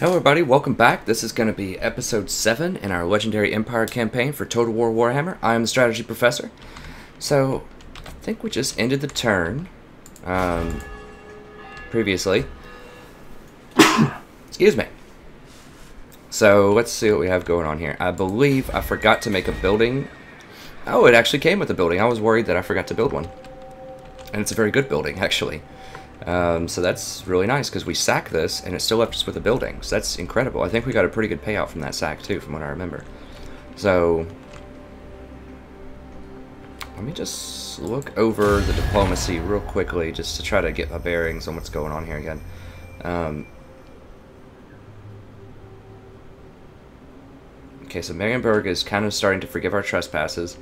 Hello everybody, welcome back. This is going to be episode 7 in our Legendary Empire campaign for Total War Warhammer. I am the Strategy Professor. So, I think we just ended the turn previously. Excuse me. So, let's see what we have going on here. I believe I forgot to make a building. Oh, it actually came with a building. I was worried that I forgot to build one. And it's a very good building, actually. So that's really nice because we sacked this and it still left us with a building. So that's incredible. I think we got a pretty good payout from that sack too, from what I remember. So let me just look over the diplomacy real quickly just to try to get my bearings on what's going on here again. Okay, so Marienburg is kind of starting to forgive our trespasses.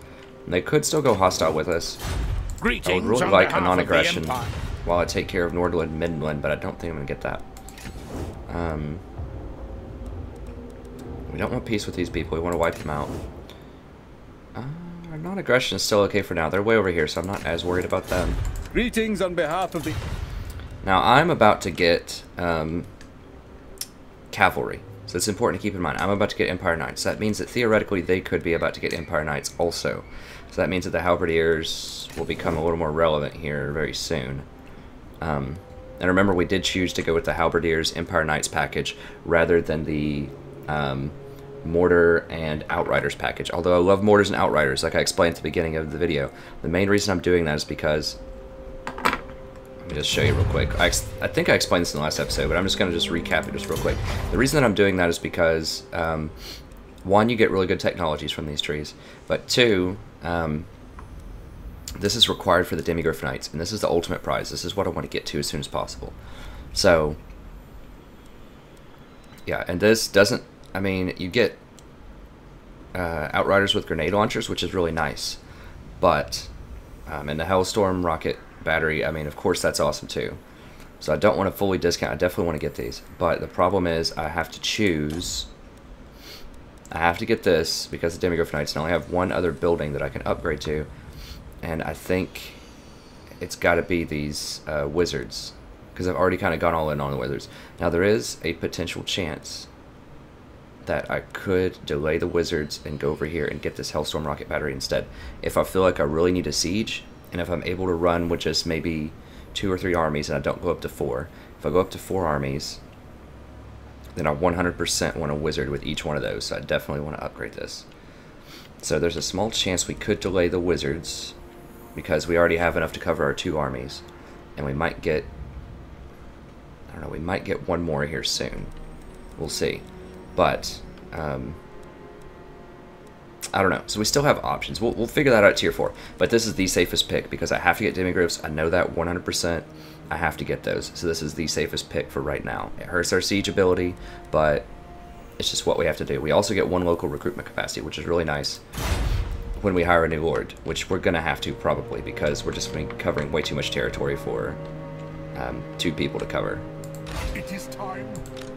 And they could still go hostile with us. Greetings, I would really like a non-aggression while I take care of Nordland and Midland, but I don't think I'm going to get that. We don't want peace with these people. We want to wipe them out. Our non-aggression is still okay for now. They're way over here, so I'm not as worried about them. Greetings on behalf of the... Now, I'm about to get cavalry. So it's important to keep in mind. I'm about to get Empire Knights. That means that theoretically they could be about to get Empire Knights also. So that means that the Halberdiers will become a little more relevant here very soon. And remember, we did choose to go with the Halberdiers Empire Knights package rather than the Mortar and Outriders package. Although I love Mortars and Outriders, like I explained at the beginning of the video. The main reason I'm doing that is because... Let me just show you real quick. I think I explained this in the last episode, but I'm just going to just recap it just real quick. The reason that I'm doing that is because, one, you get really good technologies from these trees, but two, this is required for the Demigryph Knights, and this is the ultimate prize. This is what I want to get to as soon as possible. So, yeah, and this doesn't, I mean, you get Outriders with grenade launchers, which is really nice, but, and the Hellstorm rocket battery, I mean, of course that's awesome too. So I don't want to fully discount, I definitely want to get these, but the problem is I have to choose, I have to get this because the Demigryph Knights, and I only have one other building that I can upgrade to, and I think it's got to be these wizards, because I've already kind of gone all in on the wizards. Now there is a potential chance that I could delay the wizards and go over here and get this Hellstorm rocket battery instead, if I feel like I really need a siege. And if I'm able to run with just maybe 2 or 3 armies and I don't go up to 4, if I go up to 4 armies, then I 100% want a wizard with each one of those, so I definitely want to upgrade this. So there's a small chance we could delay the wizards, because we already have enough to cover our 2 armies. And we might get, I don't know, we might get one more here soon. We'll see. But, I don't know. So we still have options. We'll figure that out at tier 4. But this is the safest pick because I have to get Demigryphs. I know that 100%. I have to get those. So this is the safest pick for right now. It hurts our siege ability, but it's just what we have to do. We also get 1 local recruitment capacity, which is really nice when we hire a new lord, which we're going to have to probably because we're just covering way too much territory for 2 people to cover. It is time.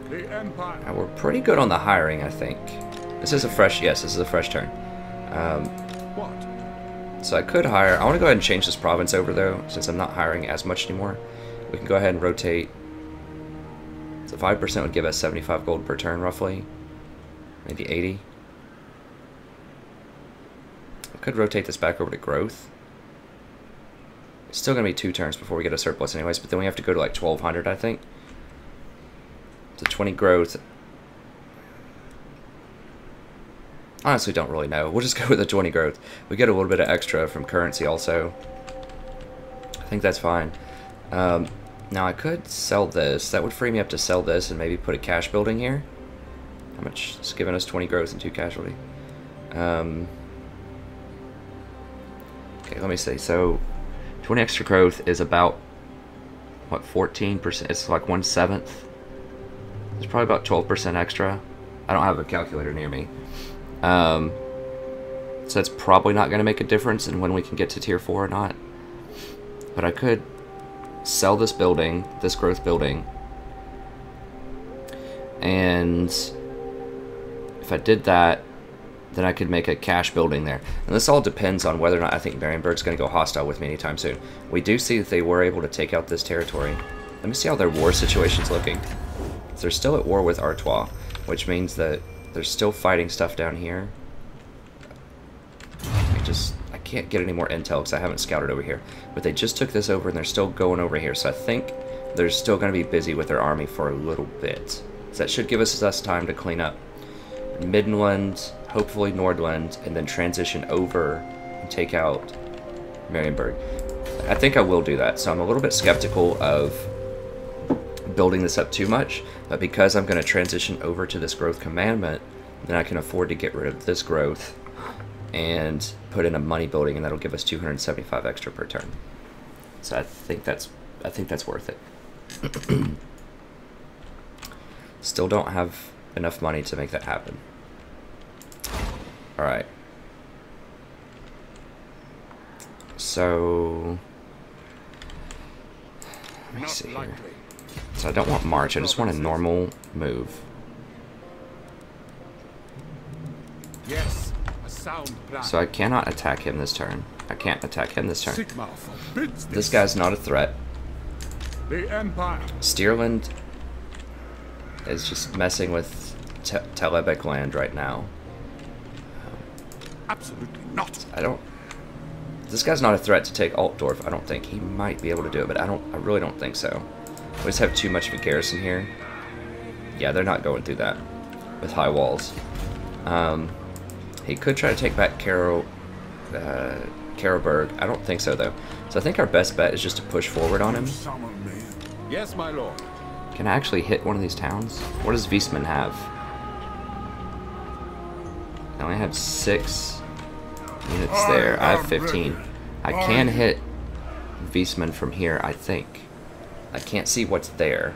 The Empire. Now, we're pretty good on the hiring, I think. This is a fresh, yes, this is a fresh turn. So I could hire, I want to go ahead and change this province over though, since I'm not hiring as much anymore. We can go ahead and rotate. So 5% would give us 75 gold per turn roughly. Maybe 80. I could rotate this back over to growth. It's still going to be 2 turns before we get a surplus anyways, but then we have to go to like 1200 I think. So 20 growth. Honestly, don't really know. We'll just go with the 20 growth. We get a little bit of extra from currency also. I think that's fine. Now, I could sell this. That would free me up to sell this and maybe put a cash building here. How much? It's giving us 20 growth and 2 casualty. Okay, let me see. So, 20 extra growth is about, what, 14%? It's like 1/7. It's probably about 12% extra. I don't have a calculator near me. So that's probably not going to make a difference in when we can get to tier 4 or not. But I could sell this building, this growth building, and if I did that, then I could make a cash building there. And this all depends on whether or not I think Marienburg's going to go hostile with me anytime soon. We do see that they were able to take out this territory. Let me see how their war situation's looking. So they're still at war with Artois, which means that they're still fighting stuff down here. I can't get any more intel because I haven't scouted over here. But they just took this over and they're still going over here. So I think they're still going to be busy with their army for a little bit. So that should give us time to clean up Midland, hopefully Nordland, and then transition over and take out Marienburg. I think I will do that. So I'm a little bit skeptical of building this up too much. But because I'm going to transition over to this growth commandment, then I can afford to get rid of this growth and put in a money building, and that'll give us 275 extra per turn. So I think that's worth it. Still don't have enough money to make that happen. All right. So let me see here. So I don't want march. I just want a normal move. Yes, a sound plan. So I cannot attack him this turn. I can't attack him this turn. Sigmar forbids This guy's not a threat. The Empire. Stierland is just messing with Telebec land right now. Absolutely not. This guy's not a threat to take Altdorf. I don't think he might be able to do it, but I really don't think so. We just have too much of a garrison here. Yeah, they're not going through that with high walls. He could try to take back Karlberg. I don't think so, though. So I think our best bet is just to push forward on him. Yes, my lord. Can I actually hit one of these towns? What does Wiesmann have? I only have 6 units there. I have 15. I can hit Wiesmann from here, I think. I can't see what's there.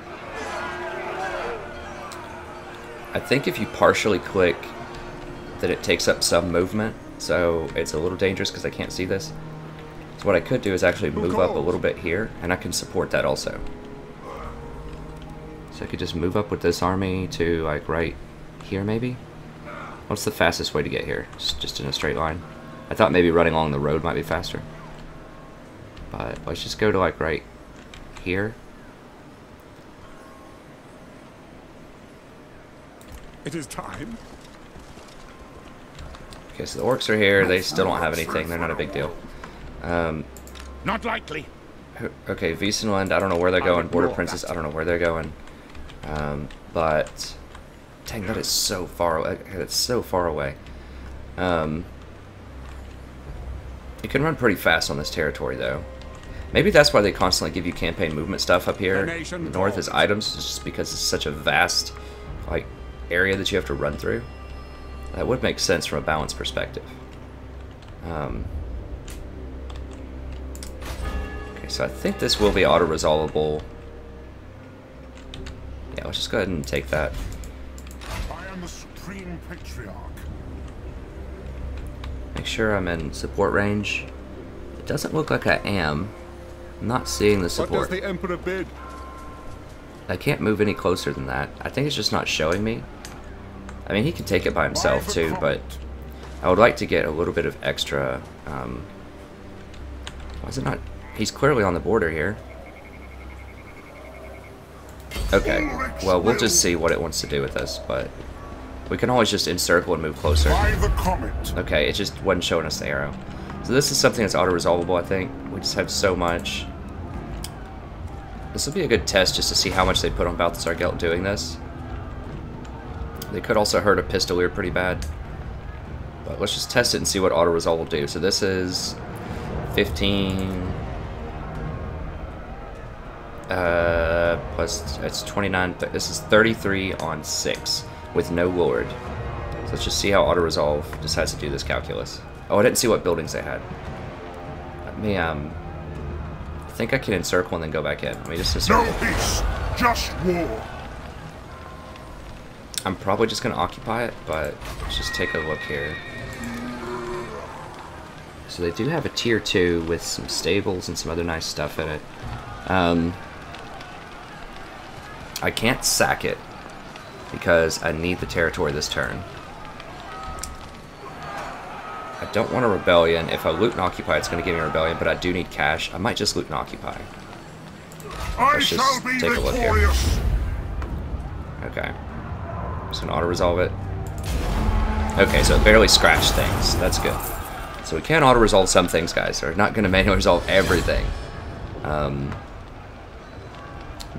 I think if you partially click, that it takes up some movement, so it's a little dangerous because I can't see this. So what I could do is actually move up a little bit here, and I can support that also. So I could just move up with this army to like right here maybe? What's the fastest way to get here? Just in a straight line? I thought maybe running along the road might be faster. But let's just go to like right here. It is time. Okay, so the orcs are here. They still don't have anything. They're not a big deal. Not likely. Okay, Wiesenland, I don't know where they're going. Border Princes, I don't know where they're going. But dang, that is so far away. It's so far away. You can run pretty fast on this territory, though. Maybe that's why they constantly give you campaign movement stuff up here north as items, just because it's such a vast, like, area that you have to run through. That would make sense from a balance perspective. Okay, so I think this will be auto-resolvable. Yeah, let's just go ahead and take that. I am the Supreme Patriarch. Make sure I'm in support range. It doesn't look like I am. I'm not seeing the support. What does the Emperor bid? I can't move any closer than that. I think it's just not showing me. I mean, he can take it by himself too, but I would like to get a little bit of extra. Why is it not? He's clearly on the border here. Okay, well, we'll just see what it wants to do with us, but we can always just encircle and move closer. By the comet. Okay, it just wasn't showing us the arrow. So this is something that's auto-resolvable, I think. We just have so much. This will be a good test just to see how much they put on Balthasar Gelt doing this. They could also hurt a Pistolier pretty bad. But let's just test it and see what auto-resolve will do. So this is 15... plus, it's 29, this is 33 on 6 with no Lord. So let's just see how auto-resolve decides to do this calculus. Oh, I didn't see what buildings they had. Let me, I think I can encircle and then go back in. Let me just encircle. No peace, just war. I'm probably just going to occupy it, but let's just take a look here. So they do have a tier 2 with some stables and some other nice stuff in it. I can't sack it because I need the territory this turn. I don't want a rebellion. If I loot and occupy, it's going to give me a rebellion, but I do need cash. I might just loot and occupy. Let's just take a look here. Okay. Just gonna auto-resolve it. Okay, so it barely scratched things. That's good. So we can auto-resolve some things, guys. We're not gonna manually resolve everything. But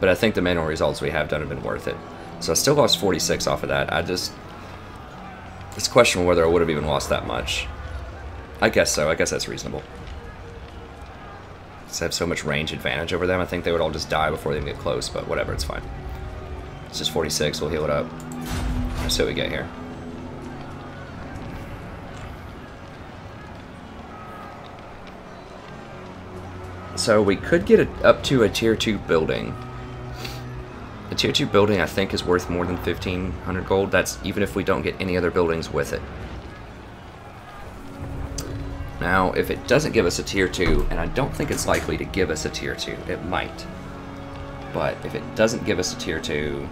I think the manual results we have done have been worth it. So I still lost 46 off of that. It's questionable whether I would have even lost that much. I guess so. I guess that's reasonable. Because I have so much range advantage over them, I think they would all just die before they even get close, but whatever, it's fine. It's just 46, we'll heal it up. Let's see what we get here. So we could get it up to a tier 2 building. A tier 2 building, I think, is worth more than 1,500 gold. That's even if we don't get any other buildings with it. Now, if it doesn't give us a tier 2, and I don't think it's likely to give us a tier 2, it might. But if it doesn't give us a tier 2,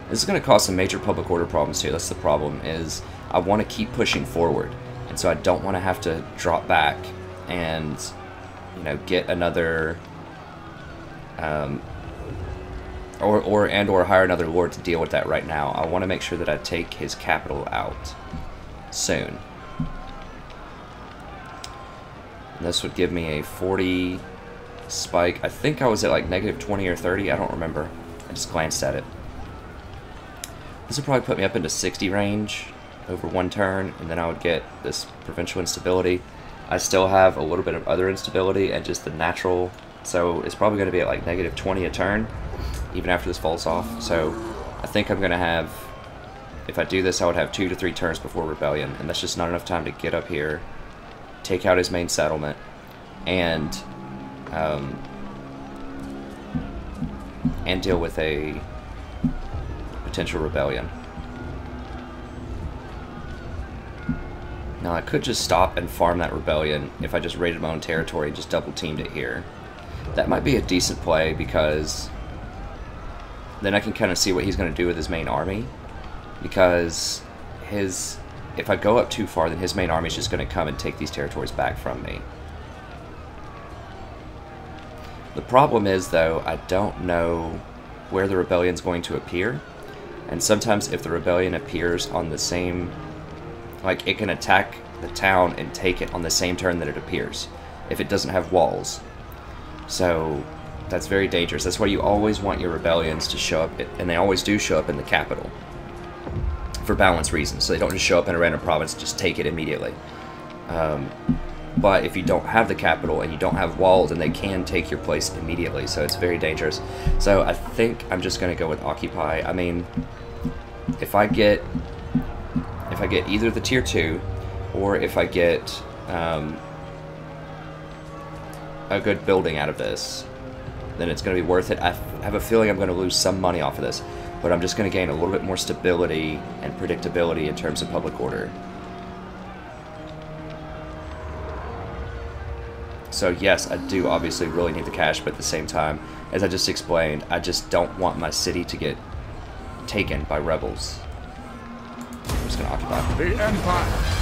this is going to cause some major public order problems too. That's the problem, is I want to keep pushing forward. And so I don't want to have to drop back and, you know, get another... or hire another lord to deal with that right now. I want to make sure that I take his capital out soon. And this would give me a 40 spike. I think I was at like negative 20 or 30. I don't remember. I just glanced at it. This would probably put me up into 60 range over one turn, and then I would get this provincial instability. I still have a little bit of other instability and just the natural, so it's probably going to be at like negative 20 a turn, even after this falls off. So I think I'm going to have, if I do this, I would have 2 to 3 turns before rebellion, and that's just not enough time to get up here, take out his main settlement, and deal with a potential rebellion. Now I could just stop and farm that rebellion if I just raided my own territory and just double teamed it here. That might be a decent play, because then I can kind of see what he's going to do with his main army, because if I go up too far, then his main army is just going to come and take these territories back from me. The problem is, though, I don't know where the rebellion's going to appear, and sometimes if the rebellion appears on the same, like, it can attack the town and take it on the same turn that it appears, if it doesn't have walls. So that's very dangerous. That's why you always want your rebellions to show up, and they always do show up in the capital, for balance reasons, so they don't just show up in a random province and just take it immediately. But if you don't have the capital and you don't have walls, then they can take your place immediately, so it's very dangerous. So I think I'm just going to go with Occupy. I mean, if I get either the tier 2, or if I get a good building out of this, then it's going to be worth it. I have a feeling I'm going to lose some money off of this, but I'm just going to gain a little bit more stability and predictability in terms of public order. So yes, I do obviously really need the cash, but at the same time, as I just explained, I just don't want my city to get taken by rebels. I'm just going to occupy. The Empire.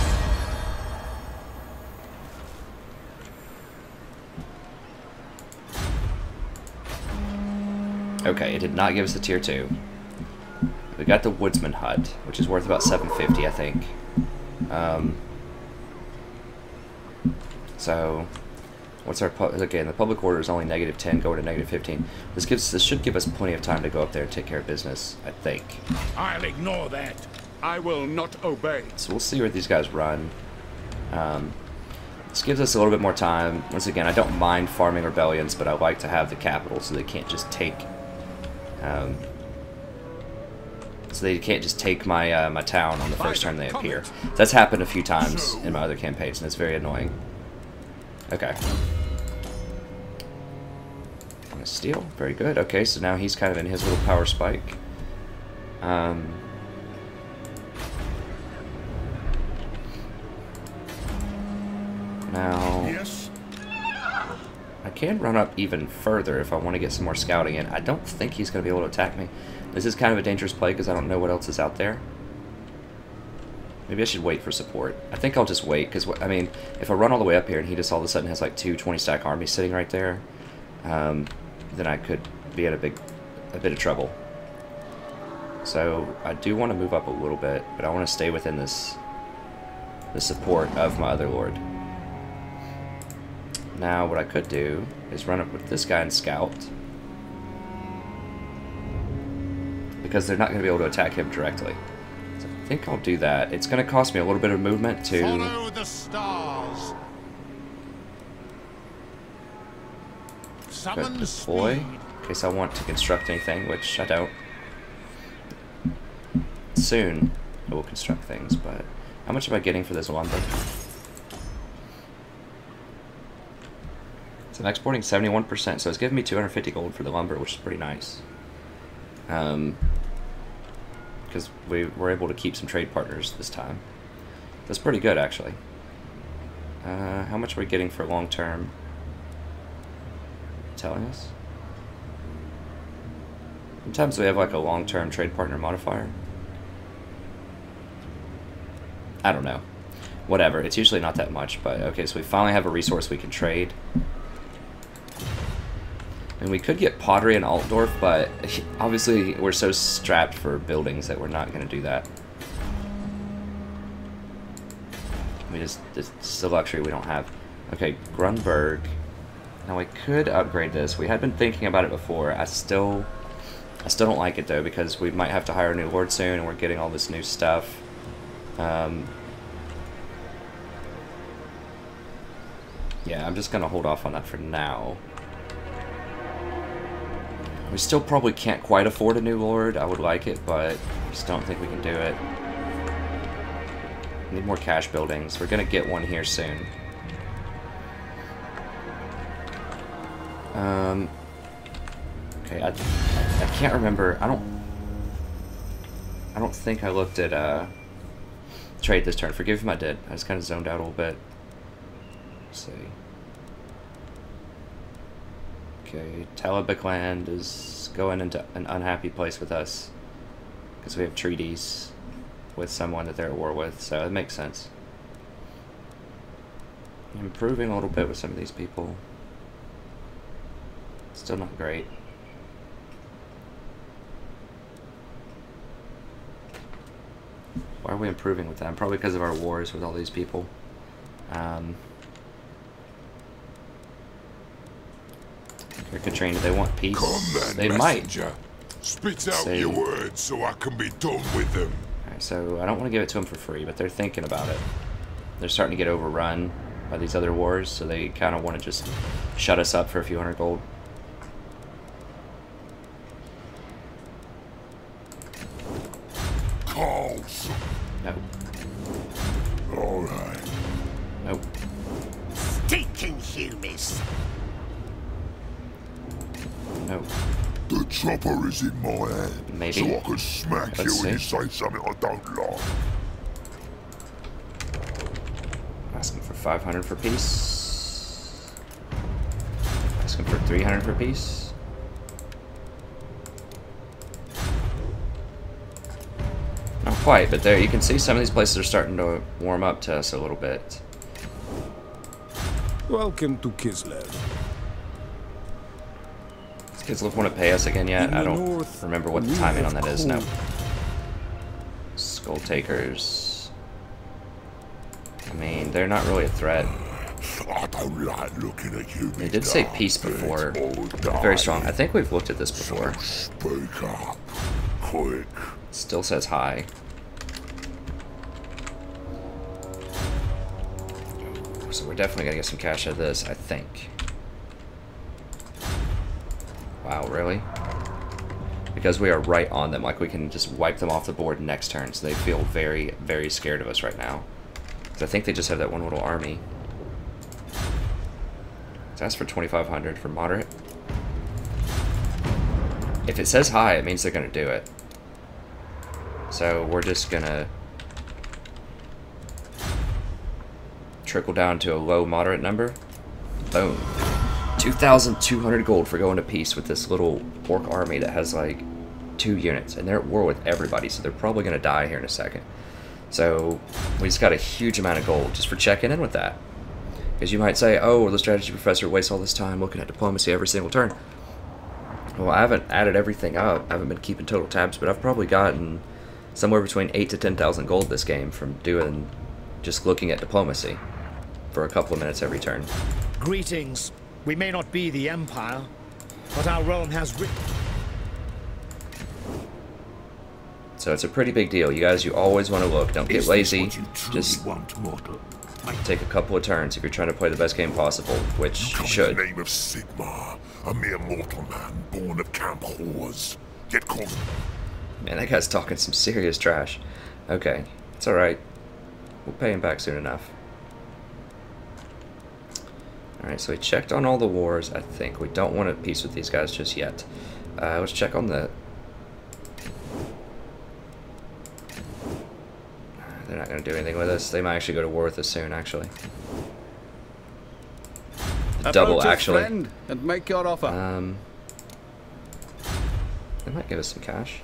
Okay, it did not give us the tier 2. We got the Woodsman Hut, which is worth about 750, I think. So, what's our again? The public order is only negative 10, going to negative 15. This should give us plenty of time to go up there and take care of business, I think. I'll ignore that. I will not obey. So we'll see where these guys run. This gives us a little bit more time. Once again, I don't mind farming rebellions, but I like to have the capital so they can't just take. My my town on the first turn they appear. That's happened a few times in my other campaigns, and it's very annoying. Okay. I'm gonna steal. Very good. Okay, so now he's kind of in his little power spike. Now, Yes. I can run up even further if I want to get some more scouting in. I don't think he's going to be able to attack me. This is kind of a dangerous play because I don't know what else is out there. Maybe I should wait for support. I think I'll just wait because, I mean, if I run all the way up here and he just all of a sudden has like 2 20-stack armies sitting right there, then I could be at a big a bit of trouble. So I do want to move up a little bit, but I want to stay within the support of my other lord. Now what I could do is run up with this guy and scout, because they're not going to be able to attack him directly. So I think I'll do that. It's going to cost me a little bit of movement to follow the stars. Summon deploy, speed. in case I want to construct anything, which I don't. Soon I will construct things, but how much am I getting for this lumber? So I'm exporting 71%, so it's giving me 250 gold for the lumber, which is pretty nice. Because we were able to keep some trade partners this time. That's pretty good, actually. How much are we getting for long term? Telling us? Sometimes we have like a long-term trade partner modifier. I don't know. Whatever, it's usually not that much, but okay, so we finally have a resource we can trade. And we could get pottery in Altdorf, but obviously we're so strapped for buildings that we're not going to do that. It's the luxury we don't have. Okay, Grunberg. Now we could upgrade this. We had been thinking about it before. I still don't like it though, because we might have to hire a new lord soon, and we're getting all this new stuff. Yeah, I'm just gonna hold off on that for now. We still probably can't quite afford a new lord. I would like it, but I just don't think we can do it. Need more cash buildings. We're gonna get one here soon. Okay, I can't remember. I don't think I looked at trade this turn. Forgive me if I did. I just kind of zoned out a little bit. Let's see. Okay, Talabekland is going into an unhappy place with us because we have treaties with someone that they're at war with, so it makes sense. I'm improving a little bit with some of these people. Still not great. Why are we improving with them? Probably because of our wars with all these people. Katrina, they want peace. Come then, they messenger. might. Spit out your words so I can be done with them. Alright, so I don't want to give it to them for free, but they're thinking about it. They're starting to get overrun by these other wars, so they kind of want to just shut us up for a few hundred gold. Calls. No. Alright. Nope. Stinking humus. No. The chopper is in my hand. Maybe. So I can smack Let's you when you see. say something I don't like. Asking for 500 for peace. Asking for 300 for peace. Not quite, but there you can see some of these places are starting to warm up to us a little bit. Welcome to Kislev. Does Kislev want to pay us again yet? In I the don't north, remember what the we timing on have that is. No. cold. Skull Takers. I mean, they're not really a threat. I don't like looking at you. They did say peace before. Very strong. I think we've looked at this before. Speak up. Quick. Still says hi. So we're definitely gonna get some cash out of this, I think. Wow, really? Because we are right on them, like we can just wipe them off the board next turn, so they feel very, very scared of us right now. Because I think they just have that one little army. Let's ask for 2,500 for moderate. If it says high, it means they're gonna do it. So we're just gonna trickle down to a low moderate number. Boom. 2,200 gold for going to peace with this little orc army that has like 2 units, and they're at war with everybody, so they're probably gonna die here in a second. So we just got a huge amount of gold just for checking in with that. Because you might say, oh, the strategy professor wastes all this time looking at diplomacy every single turn. Well, I haven't added everything up. I haven't been keeping total tabs, but I've probably gotten somewhere between 8 to 10,000 gold this game from doing just looking at diplomacy for a couple of minutes every turn. Greetings. We may not be the Empire, but our realm has So it's a pretty big deal. You guys, you always want to look. Don't get lazy. Just take a couple of turns if you're trying to play the best game possible, which you should. In the name of Sigmar, a mere mortal man born of camp whores. Get caught. Man, that guy's talking some serious trash. Okay, it's alright. We'll pay him back soon enough. Alright, so we checked on all the wars, I think. We don't want to peace with these guys just yet. Let's check on the... They're not going to do anything with us. They might actually go to war with us soon, actually. Double, actually. Friend and make your offer. They might give us some cash.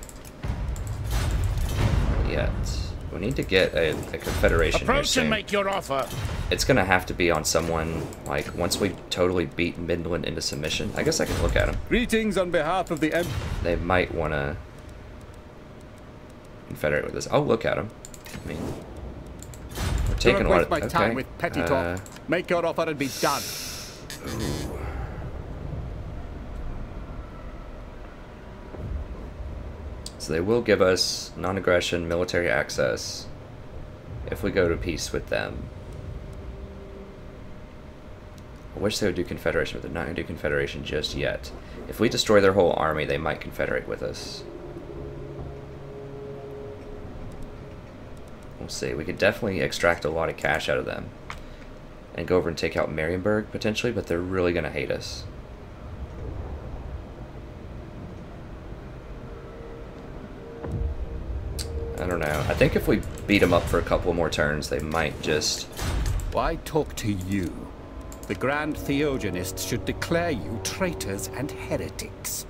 Not yet. We need to get a confederation here approach soon. and make your offer. It's going to have to be on someone, like, once we totally beat Midland into submission. I guess I can look at them. Greetings on behalf of the They might want to confederate with us. I'll look at them. I mean, we're taking a lot of... my time with petty talk. Make your offer and be done. Ooh. So they will give us non-aggression, military access if we go to peace with them. I wish they would do confederation, but they're not going to do confederation just yet. If we destroy their whole army, they might confederate with us. We'll see. We could definitely extract a lot of cash out of them and go over and take out Marienburg, potentially, but they're really going to hate us. I don't know. I think if we beat them up for a couple more turns, they might just... Why talk to you? The Grand Theogonists should declare you traitors and heretics.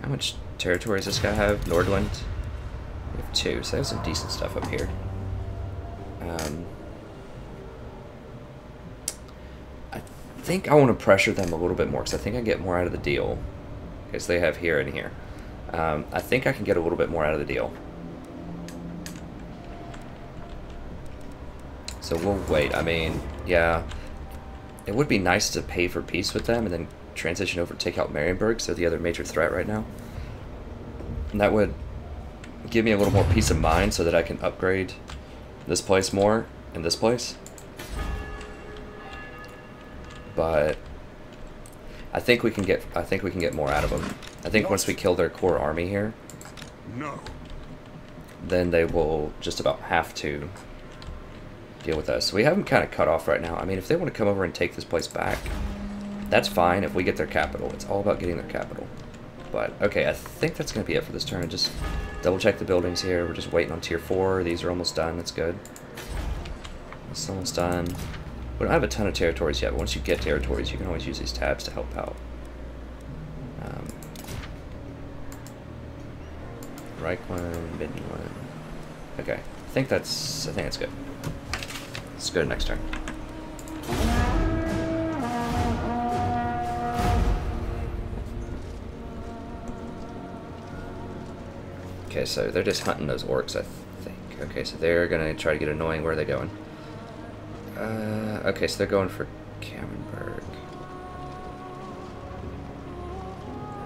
How much territory does this guy have? Nordland? We have 2, so there's some decent stuff up here. I think I want to pressure them a little bit more, because I think I get more out of the deal. Okay, so they have here and here. I think I can get a little bit more out of the deal. So we'll wait. I mean, yeah, it would be nice to pay for peace with them and then transition over to take out Marienburg, so the other major threat right now. And that would give me a little more peace of mind so that I can upgrade this place more and this place. But I think we can get more out of them. I think once we kill their core army here, then they will just about have to deal with us. So we have them kind of cut off right now. I mean, if they want to come over and take this place back, that's fine if we get their capital. It's all about getting their capital. But, okay, I think that's going to be it for this turn. Just double check the buildings here. We're just waiting on tier 4. These are almost done. That's good. This is almost done. We don't have a ton of territories yet, but once you get territories, you can always use these tabs to help out. Reichland, Midland. Okay, I think that's good. Let's go to next turn. Okay, so they're just hunting those orcs, I think. Okay, so they're gonna try to get annoying. Where are they going? Okay, so they're going for Cammenberg.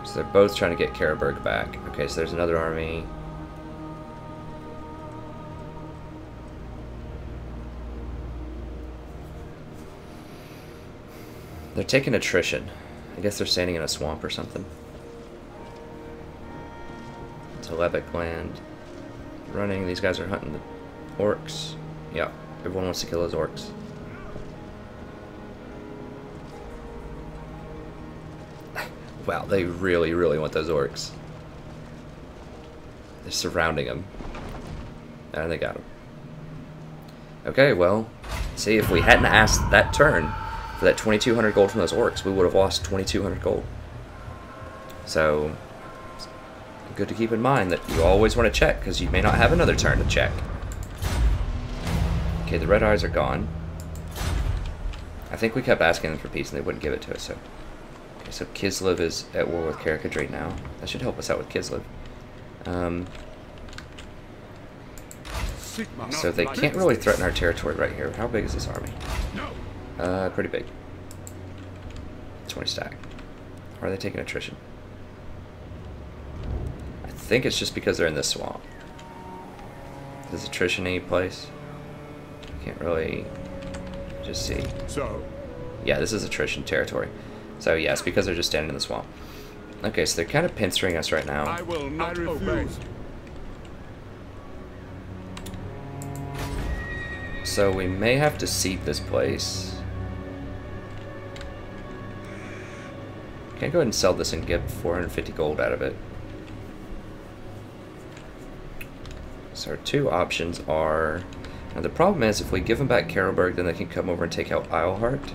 So they're both trying to get Karaberg back. Okay, so there's another army. They're taking attrition. I guess they're standing in a swamp or something. To Lebeck land. Running. These guys are hunting the orcs. Yeah, everyone wants to kill those orcs. Wow, they really, really want those orcs. They're surrounding them. And they got them. Okay, well, see, if we hadn't asked that turn for that 2,200 gold from those orcs, we would have lost 2,200 gold. So, good to keep in mind that you always want to check, because you may not have another turn to check. Okay, the red eyes are gone. I think we kept asking them for peace and they wouldn't give it to us, so... Okay, so Kislev is at war with Karakadri now. That should help us out with Kislev. So they can't really threaten our territory right here. How big is this army? Pretty big. 20 stack. Or are they taking attrition? I think it's just because they're in this swamp. Is attrition any place? Can't really just see. So, yeah, this is attrition territory. So yes, because they're just standing in the swamp. Okay, so they're kind of pincering us right now. I will not obey. So we may have to seed this place. Can I go ahead and sell this and get 450 gold out of it? So our two options are... Now the problem is, if we give them back Karelberg, then they can come over and take out Eilhart.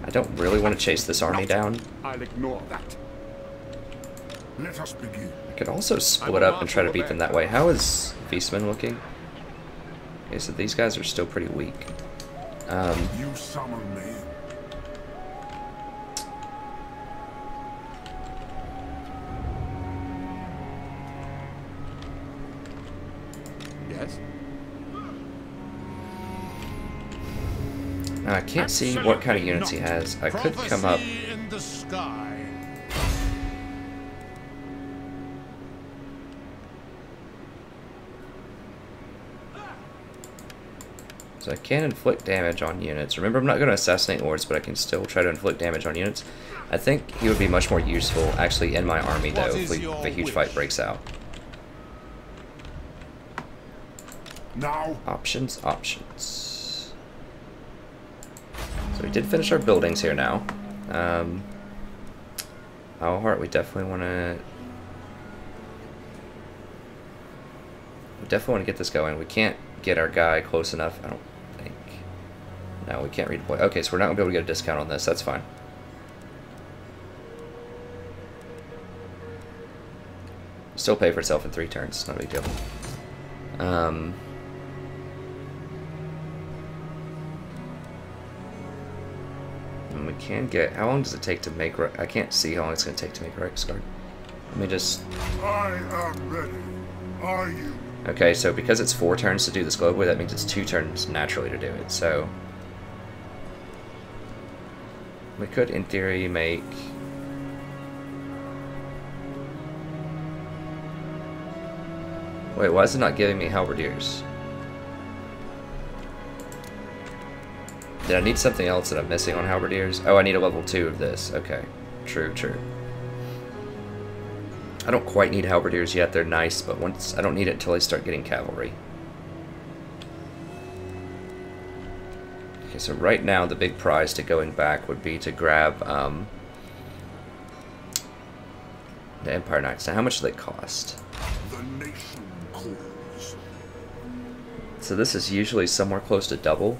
I don't really want to chase this army down. I'll ignore that. Let us begin. I could also split up and try to beat them that way. How is Wiesman looking? Okay, so these guys are still pretty weak. You summon me. Yes? Now, I can't see what kind of units he has. I could come up... In the sky. So I can inflict damage on units. Remember, I'm not going to assassinate lords, but I can still try to inflict damage on units. I think he would be much more useful, actually, in my army, though, if a huge fight breaks out. Now. Options, options. So we did finish our buildings here now. Eilhart, we definitely want to... We definitely want to get this going. We can't get our guy close enough, I don't think. No, we can't redeploy. Okay, so we're not going to be able to get a discount on this. That's fine. Still pay for itself in 3 turns. Not a big deal. And we can get... How long does it take to make... I can't see how long it's going to take to make Reichsguard. Let me just... I am ready. Are you? Okay, so because it's 4 turns to do this globally, that means it's 2 turns naturally to do it. So we could, in theory, make... Wait, why is it not giving me halberdiers? Did I need something else that I'm missing on halberdiers? Oh, I need a level 2 of this. Okay, true, true. I don't quite need halberdiers yet. They're nice, but once I don't need it until I start getting cavalry. Okay, so right now the big prize to going back would be to grab the Empire Knights. Now, how much do they cost? The nation calls. So this is usually somewhere close to double.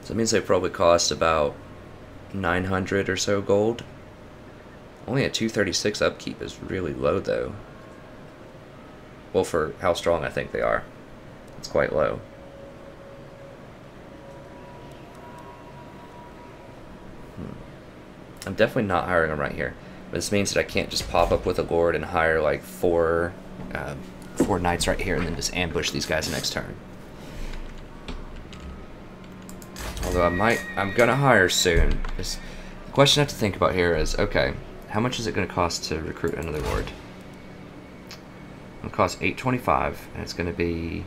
So it means they probably cost about 900 or so gold. Only a 236 upkeep is really low, though. Well, for how strong I think they are. It's quite low. I'm definitely not hiring them right here. But this means that I can't just pop up with a lord and hire like 4 knights right here and then just ambush these guys next turn. Although I'm gonna hire soon. The question I have to think about here is, okay, how much is it going to cost to recruit another lord? It'll cost 825, and it's going to be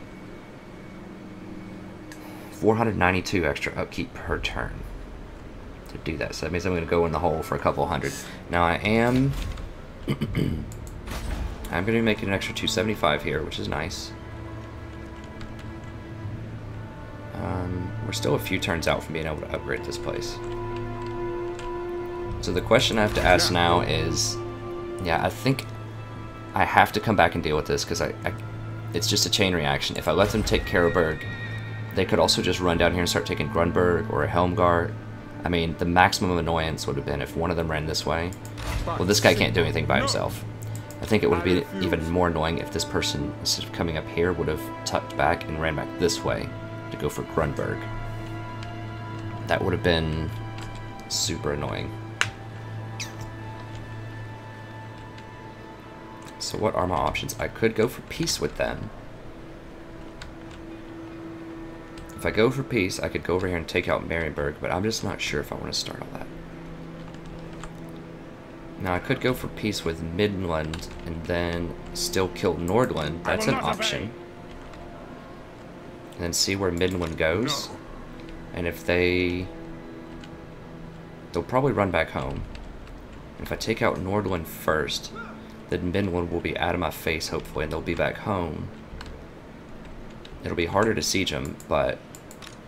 492 extra upkeep per turn to do that. So that means I'm going to go in the hole for a couple hundred. Now I am I'm going to be making an extra 275 here, which is nice. We're still a few turns out from being able to upgrade this place. So the question I have to ask now is, yeah, I think I have to come back and deal with this because it's just a chain reaction. If I let them take Karelberg, they could also just run down here and start taking Grunberg or a Helmgart. I mean, the maximum annoyance would have been if one of them ran this way. Well, this guy can't do anything by himself. I think it would have been even more annoying if this person, instead of coming up here, would have tucked back and ran back this way to go for Grunberg. That would have been super annoying. So what are my options? I could go for peace with them. If I go for peace, I could go over here and take out Marienburg, but I'm just not sure if I want to start all that. Now I could go for peace with Midland and then still kill Nordland. That's an option. And then see where Midland goes. No. And if they'll probably run back home. And if I take out Nordland first, then Midland will be out of my face, hopefully, and they'll be back home. It'll be harder to siege them, but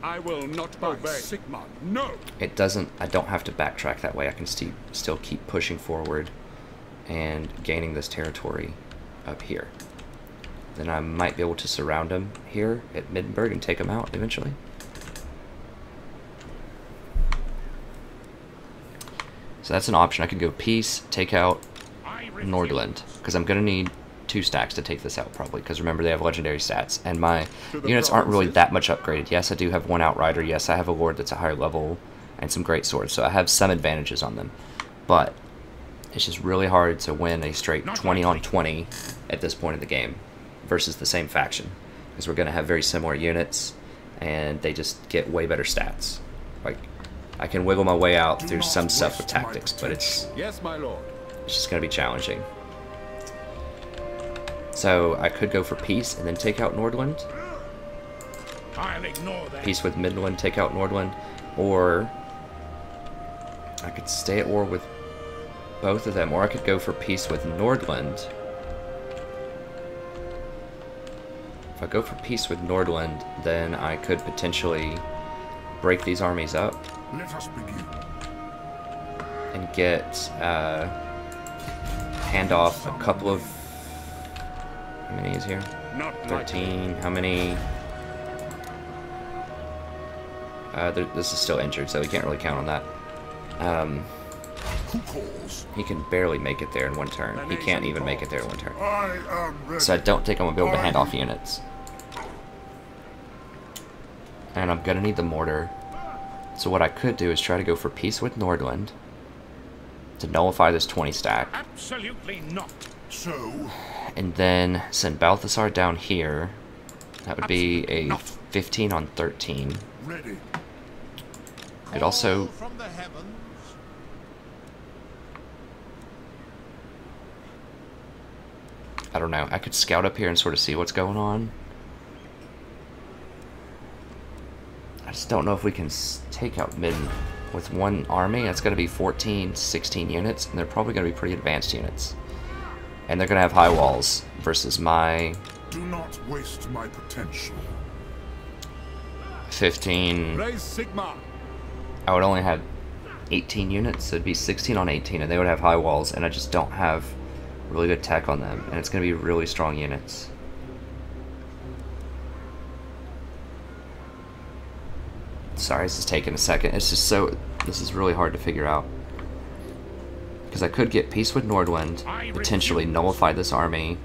I will not obey. Sigmar, no. it doesn't. I don't have to backtrack that way. I can still keep pushing forward and gaining this territory up here. Then I might be able to surround them here at Middenberg and take them out eventually. So that's an option. I could go peace, take out Nordland, because I'm going to need 2 stacks to take this out probably, because remember they have legendary stats, and my units aren't really that much upgraded. Yes, I do have 1 Outrider, yes, I have a Lord that's a higher level, and some great swords, so I have some advantages on them. But it's just really hard to win a straight 20 on 20 at this point in the game versus the same faction, because we're going to have very similar units, and they just get way better stats. Like, I can wiggle my way out through some stuff with tactics, but it's Yes, my lord. just going to be challenging. So I could go for peace and then take out Nordland. I'll ignore that. Peace with Midland, take out Nordland. Or I could stay at war with both of them. Or I could go for peace with Nordland. If I go for peace with Nordland, then I could potentially break these armies up. Let us begin. And get hand off a couple of, how many is here? Not 13. How many? This is still injured, so we can't really count on that. Who calls? He can barely make it there in 1 turn. He can't even make it there in 1 turn. I am ready. So I don't think I'm gonna be able to hand off units. And I'm gonna need the mortar. So what I could do is try to go for peace with Nordland to nullify this 20 stack. Absolutely not. So, And then send Balthasar down here. That would be a 15 on 13. ready. It also, From the heavens. I don't know, I could scout up here and sort of see what's going on. I just don't know if we can take out Midden with 1 army. That's going to be 14, 16 units, and they're probably going to be pretty advanced units. And they're going to have high walls versus my Do not waste my potential. 15. Raise Sigmar. I would only have 18 units, so it'd be 16 on 18, and they would have high walls, and I just don't have really good tech on them, and it's going to be really strong units. Sorry, this is taking a second. It's just so, this is really hard to figure out. Because I could get peace with Nordland, potentially nullify this army,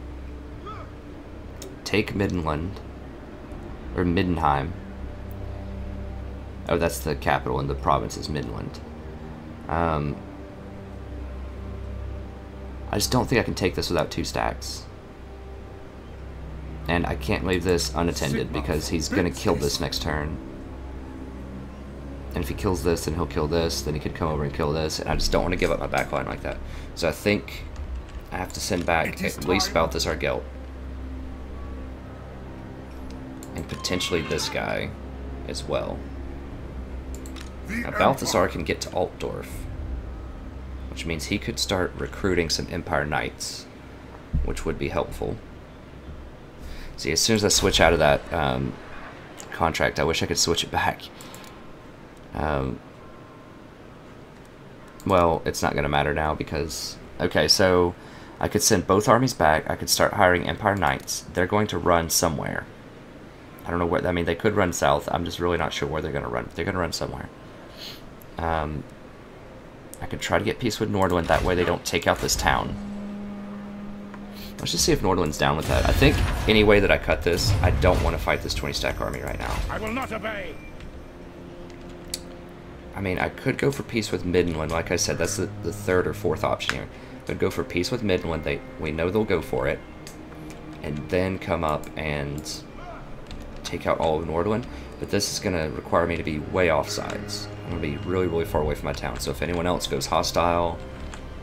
take Middenland, or Middenheim. Oh, that's the capital, and the province is Midland. I just don't think I can take this without 2 stacks. And I can't leave this unattended because he's going to kill this next turn. And if he kills this, then he'll kill this, then he could come over and kill this, and I just don't want to give up my backline like that. So I think I have to send back at least Balthasar Gelt. And potentially this guy as well. Now Balthasar can get to Altdorf, which means he could start recruiting some Empire Knights, which would be helpful. See, as soon as I switch out of that contract, I wish I could switch it back. Well, it's not going to matter now because... Okay, so I could send both armies back. I could start hiring Empire Knights. They're going to run somewhere. I don't know where... I mean, they could run south. I'm just really not sure where they're going to run. They're going to run somewhere. I could try to get peace with Nordland. That way they don't take out this town. Let's just see if Nordland's down with that. I think any way that I cut this, I don't want to fight this 20-stack army right now. I will not obey. I mean, I could go for peace with Midland. Like I said, that's the third or fourth option here. I'd go for peace with Midland. We know they'll go for it. And then come up and take out all of Nordland. But this is going to require me to be way off sides. I'm going to be really, really far away from my town. So if anyone else goes hostile,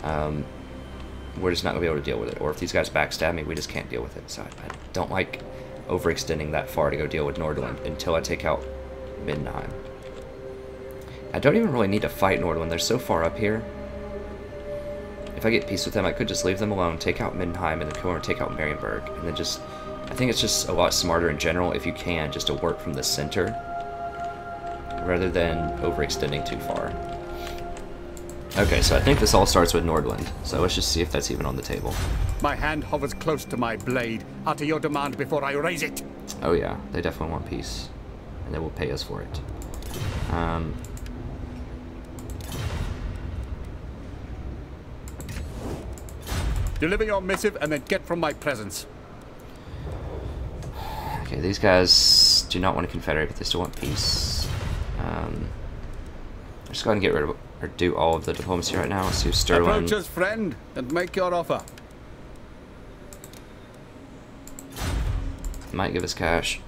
we're just not going to be able to deal with it. Or if these guys backstab me, we just can't deal with it. So I don't like overextending that far to go deal with Nordland until I take out Middenheim. I don't even really need to fight Nordland. They're so far up here. If I get peace with them, I could just leave them alone, take out Middenheim, and then come over and take out Marienburg. And then just... I think it's just a lot smarter in general, if you can, just to work from the center, rather than overextending too far. Okay, so I think this all starts with Nordland. So let's just see if that's even on the table. My hand hovers close to my blade. Utter your demand before I raise it. Oh yeah, they definitely want peace. And they will pay us for it. Deliver your missive and then get from my presence. Okay, these guys do not want to confederate, but they still want peace. Let's go ahead and get rid of, or do all of the diplomacy right now. Let's see if Sterling... Approach us, friend, and make your offer. Might give us cash.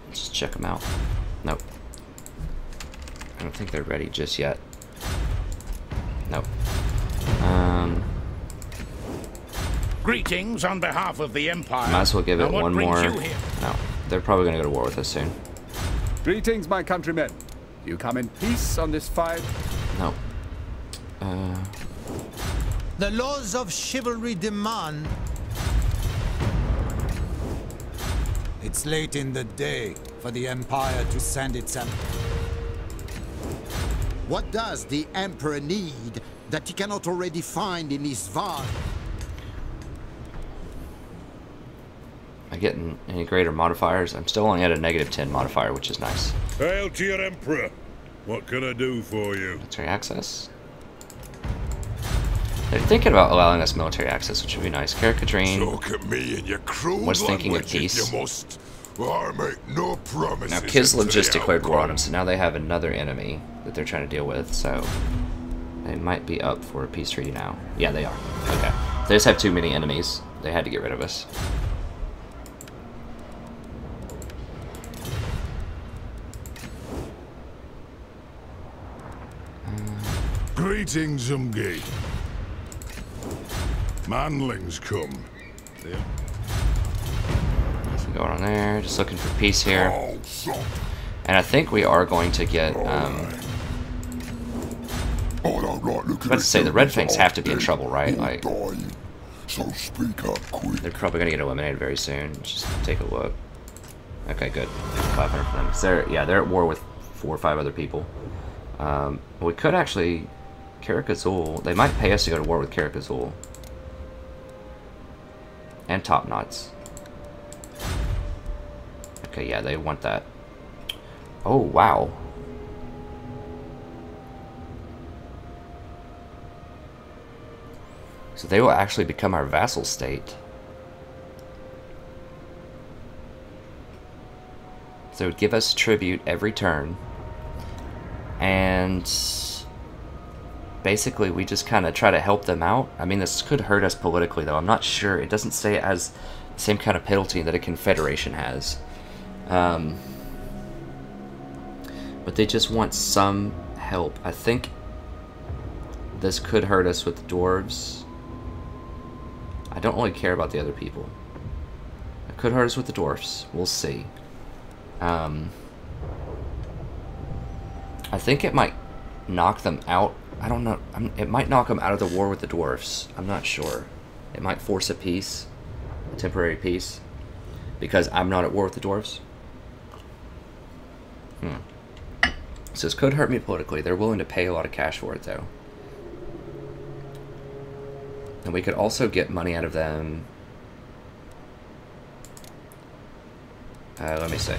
Let's just check them out. Nope. I don't think they're ready just yet. Nope. Greetings on behalf of the Empire. Might as well give it one more. You here? No, they're probably going to go to war with us soon. Greetings, my countrymen. You come in peace on this fight? Nope. The laws of chivalry demand. It's late in the day for the Empire to send its What does the Emperor need that he cannot already find in his Var? Am I getting any greater modifiers? I'm still only at a -10 modifier, which is nice. Hail to your Emperor. What can I do for you? Military access. They're thinking about allowing us military access, which would be nice. Caricadrine Look at me and your crude was thinking of language, peace. You must. I make no promises. Now Kislev until just the declared war on outcome. them, so now they have another enemy that they're trying to deal with, so they might be up for a peace treaty now. Yeah, they are. Okay. They just have too many enemies. They had to get rid of us. Greetings, Umgi. Manlings come. Nothing going on there. Just looking for peace here. Oh, son. And I think we are going to get, I don't like looking about to say, the Red Fangs have to be in trouble, right? Like, dying. So speak up quick. they're probably going to get eliminated very soon. Just take a look. Okay, good. 500 for them. So they're at war with 4 or 5 other people. We could actually... Karak Azul. They might pay us to go to war with Karak Azul. And Top Knots. Okay, yeah, they want that. Oh, wow. So they will actually become our vassal state. So it would give us tribute every turn. And basically we just kind of try to help them out. I mean, this could hurt us politically, though. I'm not sure. It doesn't say it has the same kind of penalty that a confederation has. But they just want some help. I think this could hurt us with the dwarves. I don't really care about the other people. It could hurt us with the dwarfs. We'll see. I think it might knock them out. I don't know. It might knock them out of the war with the dwarfs. I'm not sure. It might force a peace. A temporary peace. Because I'm not at war with the dwarfs. So this could hurt me politically. They're willing to pay a lot of cash for it, though. And we could also get money out of them. Let me see.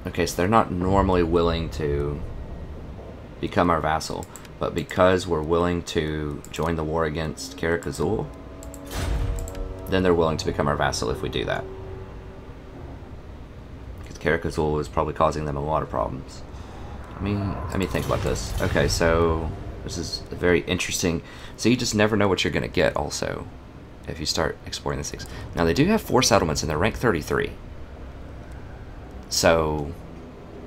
Okay, so they're not normally willing to become our vassal, but because we're willing to join the war against Karak Azul, then they're willing to become our vassal if we do that. Karakazul is probably causing them a lot of problems. Let me think about this. Okay, so this is a very interesting. So you just never know what you're going to get also if you start exploring these things. Now they do have 4 settlements and they're rank 33. So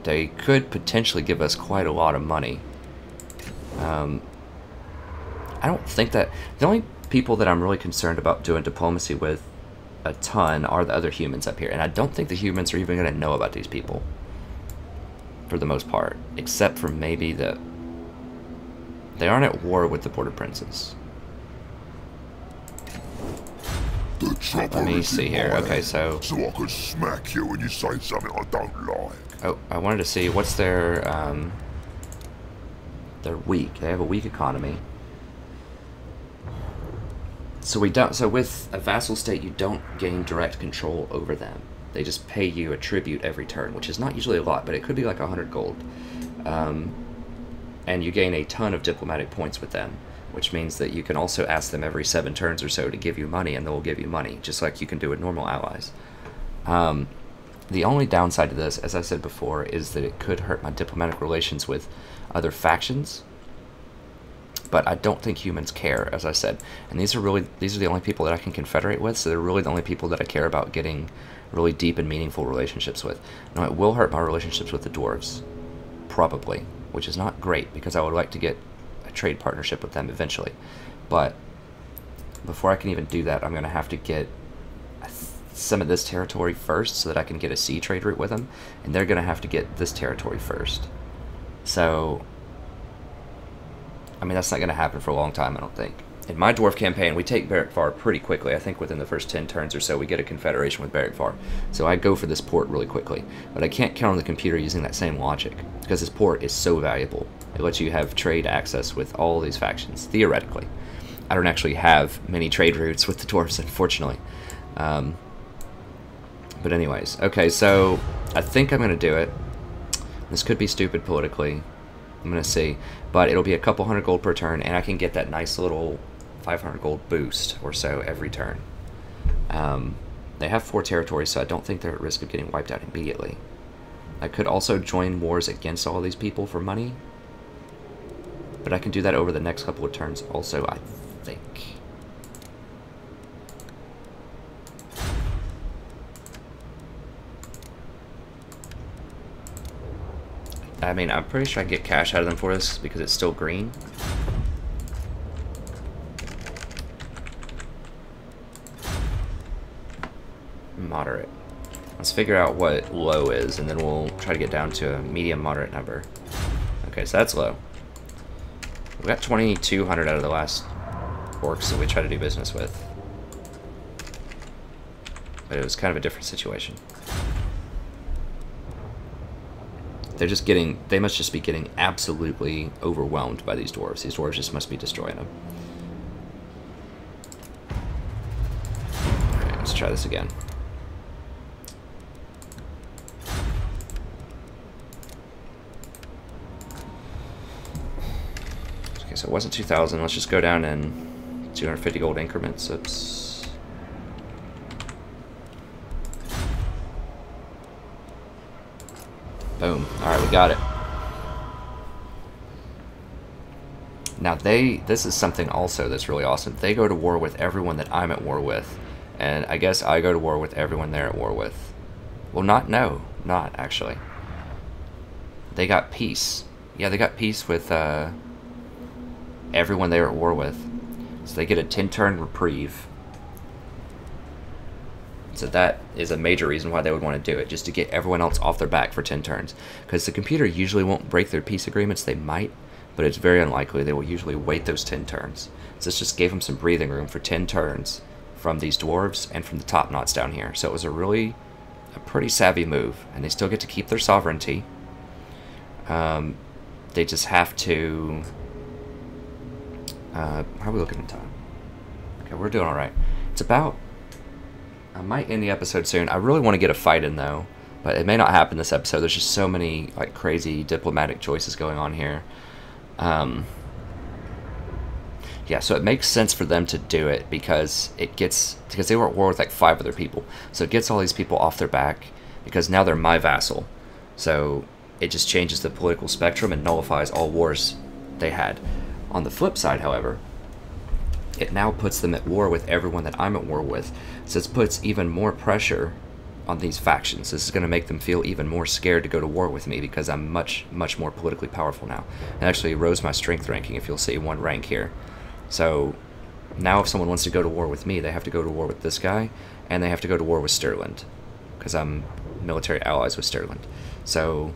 they could potentially give us quite a lot of money. I don't think that... The only people that I'm really concerned about doing diplomacy with a ton are the other humans up here. And I don't think the humans are even going to know about these people. For the most part. Except for maybe the... They aren't at war with the Border Princes. Let me see here. Okay, so... So I could smack you when you say something I don't like. Oh, I wanted to see what's their... They're weak. They have a weak economy. So we don't. So with a vassal state, you don't gain direct control over them. They just pay you a tribute every turn, which is not usually a lot, but it could be like 100 gold. And you gain a ton of diplomatic points with them, which means that you can also ask them every 7 turns or so to give you money, and they'll give you money, just like you can do with normal allies. The only downside to this, as I said before, is that it could hurt my diplomatic relations with other factions. But I don't think humans care, as I said. And these are the only people that I can confederate with, so they're really the only people that I care about getting really deep and meaningful relationships with. Now, it will hurt my relationships with the dwarves, probably, which is not great, because I would like to get a trade partnership with them eventually. But before I can even do that, I'm going to have to get some of this territory first, so that I can get a sea trade route with them, and they're going to have to get this territory first. So... I mean, that's not going to happen for a long time, I don't think. In my dwarf campaign, we take Barrackvar pretty quickly. I think within the first 10 turns or so, we get a confederation with Barrackvar. So I go for this port really quickly. But I can't count on the computer using that same logic, because this port is so valuable. It lets you have trade access with all these factions, theoretically. I don't actually have many trade routes with the dwarves, unfortunately. But anyways, okay, so I think I'm going to do it. This could be stupid politically. I'm going to see. But it'll be a couple hundred gold per turn, and I can get that nice little 500 gold boost or so every turn. They have 4 territories, so I don't think they're at risk of getting wiped out immediately. I could also join wars against all these people for money. But I can do that over the next couple of turns also, I think. I mean, I'm pretty sure I can get cash out of them for this because it's still green. Moderate. Let's figure out what low is, and then we'll try to get down to a medium moderate number. Okay, so that's low. We got 2,200 out of the last orcs that we tried to do business with. But it was kind of a different situation. They're just getting, they must just be getting absolutely overwhelmed by these dwarves. These dwarves just must be destroying them. Alright, let's try this again. Okay, so it wasn't 2,000. Let's just go down in 250 gold increments. Oops. Boom. Alright, we got it. Now this is something also that's really awesome. They go to war with everyone that I'm at war with. And I guess I go to war with everyone they're at war with. Well, not actually. They got peace. Yeah, they got peace with everyone they were at war with. So they get a 10-turn reprieve. So that is a major reason why they would want to do it, just to get everyone else off their back for 10 turns. Because the computer usually won't break their peace agreements. They might, but it's very unlikely. They will usually wait those 10 turns. So this just gave them some breathing room for 10 turns from these dwarves and from the top knots down here. So it was a pretty savvy move. And they still get to keep their sovereignty. They just have to... how are we looking at time? Okay, we're doing alright. It's about... I might end the episode soon. I really want to get a fight in, though. But it may not happen this episode. There's just so many like crazy diplomatic choices going on here. Yeah, so it makes sense for them to do it because they were at war with like 5 other people. So it gets all these people off their back. because now they're my vassal. So it just changes the political spectrum and nullifies all wars they had. On the flip side, however, it now puts them at war with everyone that I'm at war with. So it puts even more pressure on these factions. This is going to make them feel even more scared to go to war with me because I'm much, much more politically powerful now. It actually rose my strength ranking, if you'll see, 1 rank here. So now if someone wants to go to war with me, they have to go to war with this guy, and they have to go to war with Stirland, because I'm military allies with Stirland. So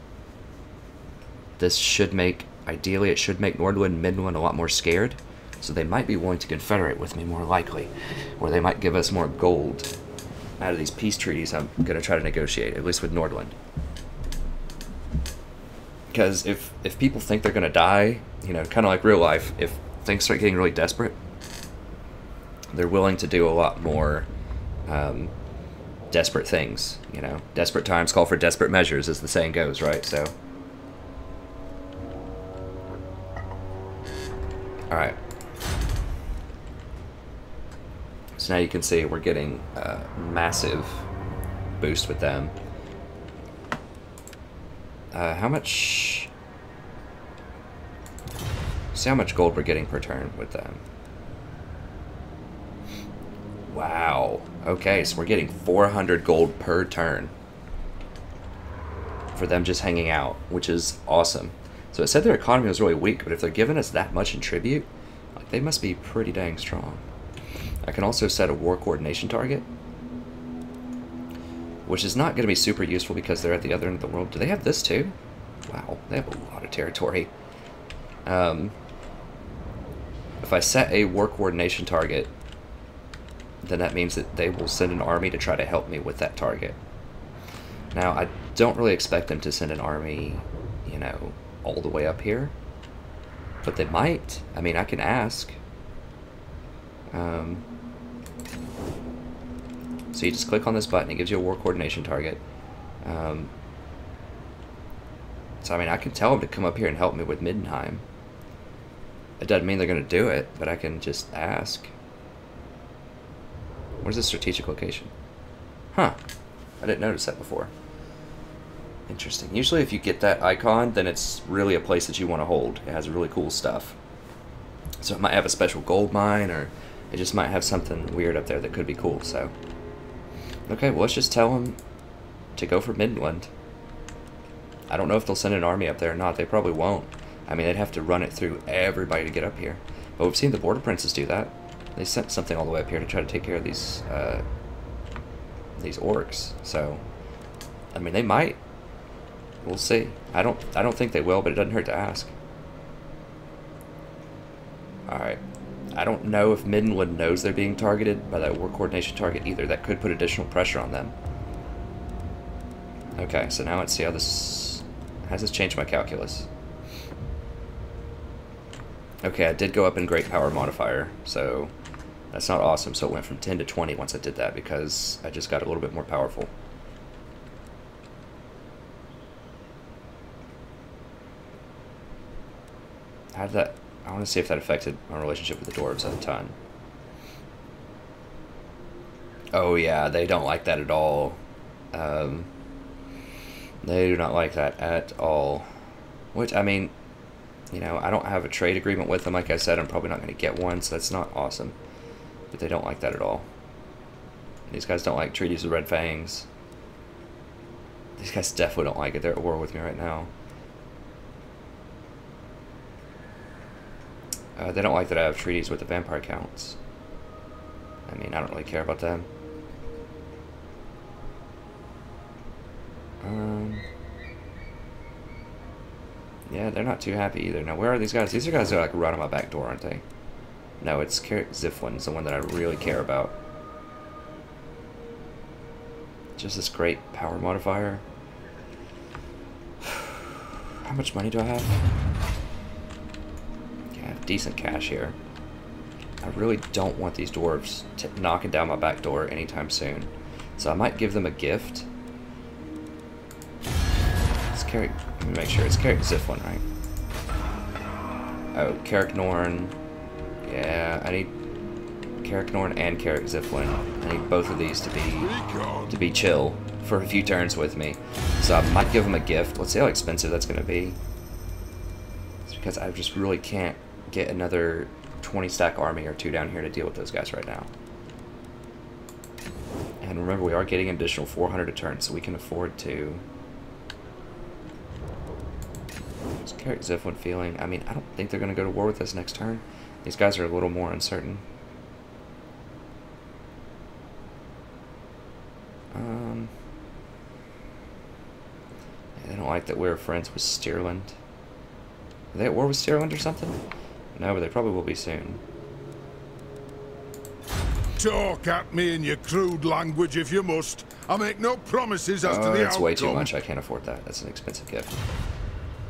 this should make, ideally it should make Nordland and Midland a lot more scared, so they might be willing to confederate with me more likely, or they might give us more gold out of these peace treaties I'm going to try to negotiate, at least with Nordland. Because if people think they're going to die, you know, kind of like real life, if things start getting really desperate, they're willing to do a lot more desperate things, you know. Desperate times call for desperate measures, as the saying goes, right? So, alright. So now you can see we're getting a massive boost with them. How much... See how much gold we're getting per turn with them. Wow. Okay, so we're getting 400 gold per turn for them just hanging out, which is awesome. So it said their economy was really weak, but if they're giving us that much in tribute, like, they must be pretty dang strong. I can also set a war coordination target, which is not going to be super useful because they're at the other end of the world. Do they have this too? Wow, they have a lot of territory. If I set a war coordination target, then that means that they will send an army to try to help me with that target. Now, I don't really expect them to send an army, you know, all the way up here, but they might. I mean, I can ask. So you just click on this button, it gives you a war coordination target. So I mean, I can tell them to come up here and help me with Middenheim. It doesn't mean they're going to do it, but I can just ask. Where's the strategic location? Huh. I didn't notice that before. Interesting. Usually if you get that icon, then it's really a place that you want to hold. It has really cool stuff. So it might have a special gold mine, or it just might have something weird up there that could be cool, so. Okay, well, let's just tell them to go for Midland. I don't know if they'll send an army up there or not. They probably won't. I mean, they'd have to run it through everybody to get up here. But we've seen the border princes do that. They sent something all the way up here to try to take care of these orcs. So, I mean, they might. We'll see. I don't think they will, but it doesn't hurt to ask. Alright. I don't know if Midland knows they're being targeted by that war coordination target either. That could put additional pressure on them. Okay, so now let's see how this... Has this changed my calculus? Okay, I did go up in Great Power modifier, so that's not awesome. So it went from 10 to 20 once I did that because I just got a little bit more powerful. How did that... I want to see if that affected my relationship with the dwarves a ton. Oh yeah, they don't like that at all. They do not like that at all. Which, I mean, you know, I don't have a trade agreement with them. Like I said, I'm probably not going to get one, so that's not awesome. But they don't like that at all. These guys don't like treaties with Red Fangs. These guys definitely don't like it. They're at war with me right now. They don't like that I have treaties with the vampire counts. I mean, I don't really care about them. Yeah, they're not too happy either. Now, where are these guys? These are guys that are like right on my back door, aren't they? No, it's Ziflin's the one that I really care about. Just this great power modifier. How much money do I have? Okay, I have decent cash here. I really don't want these dwarves knocking down my back door anytime soon. So I might give them a gift. Let me make sure it's Carrick Ziflin, right? Oh, Carrick Norn. Yeah, I need Carrick Norn and Carrick Ziflin. I need both of these to be chill. for a few turns with me. So I might give them a gift. Let's see how expensive that's going to be. It's because I just really can't get another 20 stack army or two down here to deal with those guys right now. And remember, we are getting an additional 400 a turn, so we can afford to... Just carry Ziflin feeling. I mean, I don't think they're going to go to war with us next turn. These guys are a little more uncertain. They don't like that we're friends with Stirland. Are they at war with Stirland or something? No, but they probably will be soon. Talk at me in your crude language if you must. I make no promises as to the outcome. That's way too much. I can't afford that. That's an expensive gift.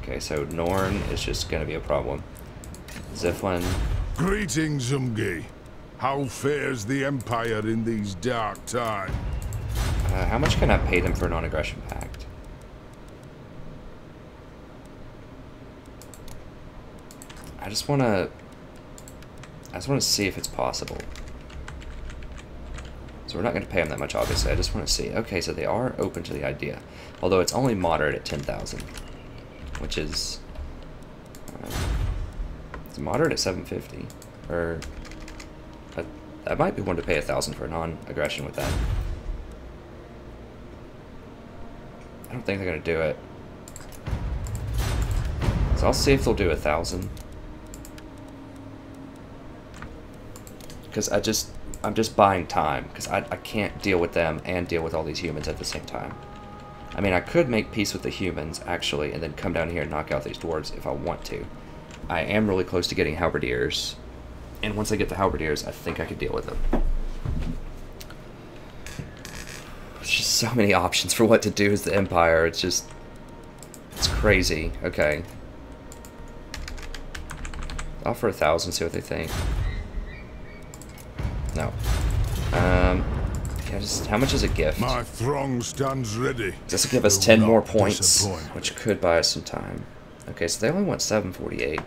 Okay, so Norn is just going to be a problem. Ziflin. Greetings, Zumgi. How fares the Empire in these dark times? How much can I pay them for a non-aggression pact? I just want to see if it's possible. So we're not going to pay them that much, obviously. I just want to see. Okay, so they are open to the idea. Although it's only moderate at 10,000. Which is... it's moderate at 750. Or... I might be willing to pay 1,000 for non-aggression with that. I don't think they're going to do it. So I'll see if they'll do 1,000. Because I'm just buying time. Because I can't deal with them and deal with all these humans at the same time. I mean, I could make peace with the humans, actually, and then come down here and knock out these dwarves if I want to. I am really close to getting halberdiers. And once I get the halberdiers, I think I could deal with them. There's just so many options for what to do as the Empire. It's just... it's crazy. Okay. Offer 1,000, see what they think. No. Yeah, just how much is a gift? My throng stands ready. This will give us 10 more points, which could buy us some time. Okay, so they only want 748.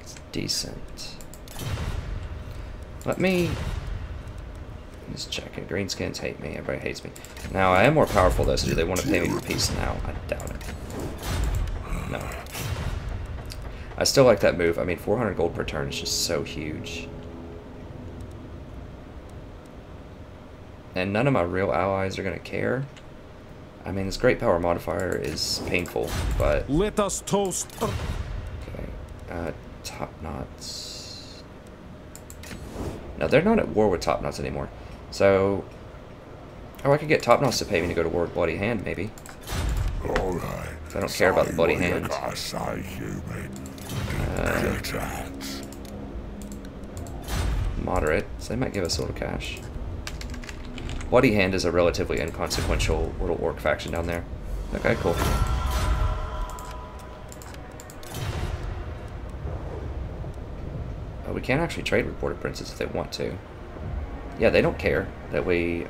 It's decent. Let me just check it. Greenskins hate me. Everybody hates me. Now, I am more powerful, though, so do they want to pay me for peace now? I doubt it. No. I still like that move. I mean, 400 gold per turn is just so huge. And none of my real allies are going to care. I mean, this great power modifier is painful, but... Let us toast. Okay. Top Knots. No, they're not at war with Top Knots anymore. So... oh, I could get Top Knots to pay me to go to war with Bloody Hand, maybe. Alright. I don't care about the Bloody Hand. Moderate, so they might give us a little cash. Bloody Hand is a relatively inconsequential little orc faction down there. Okay, cool. Oh, we can actually trade with Border Princes if they want to. Yeah, they don't care that we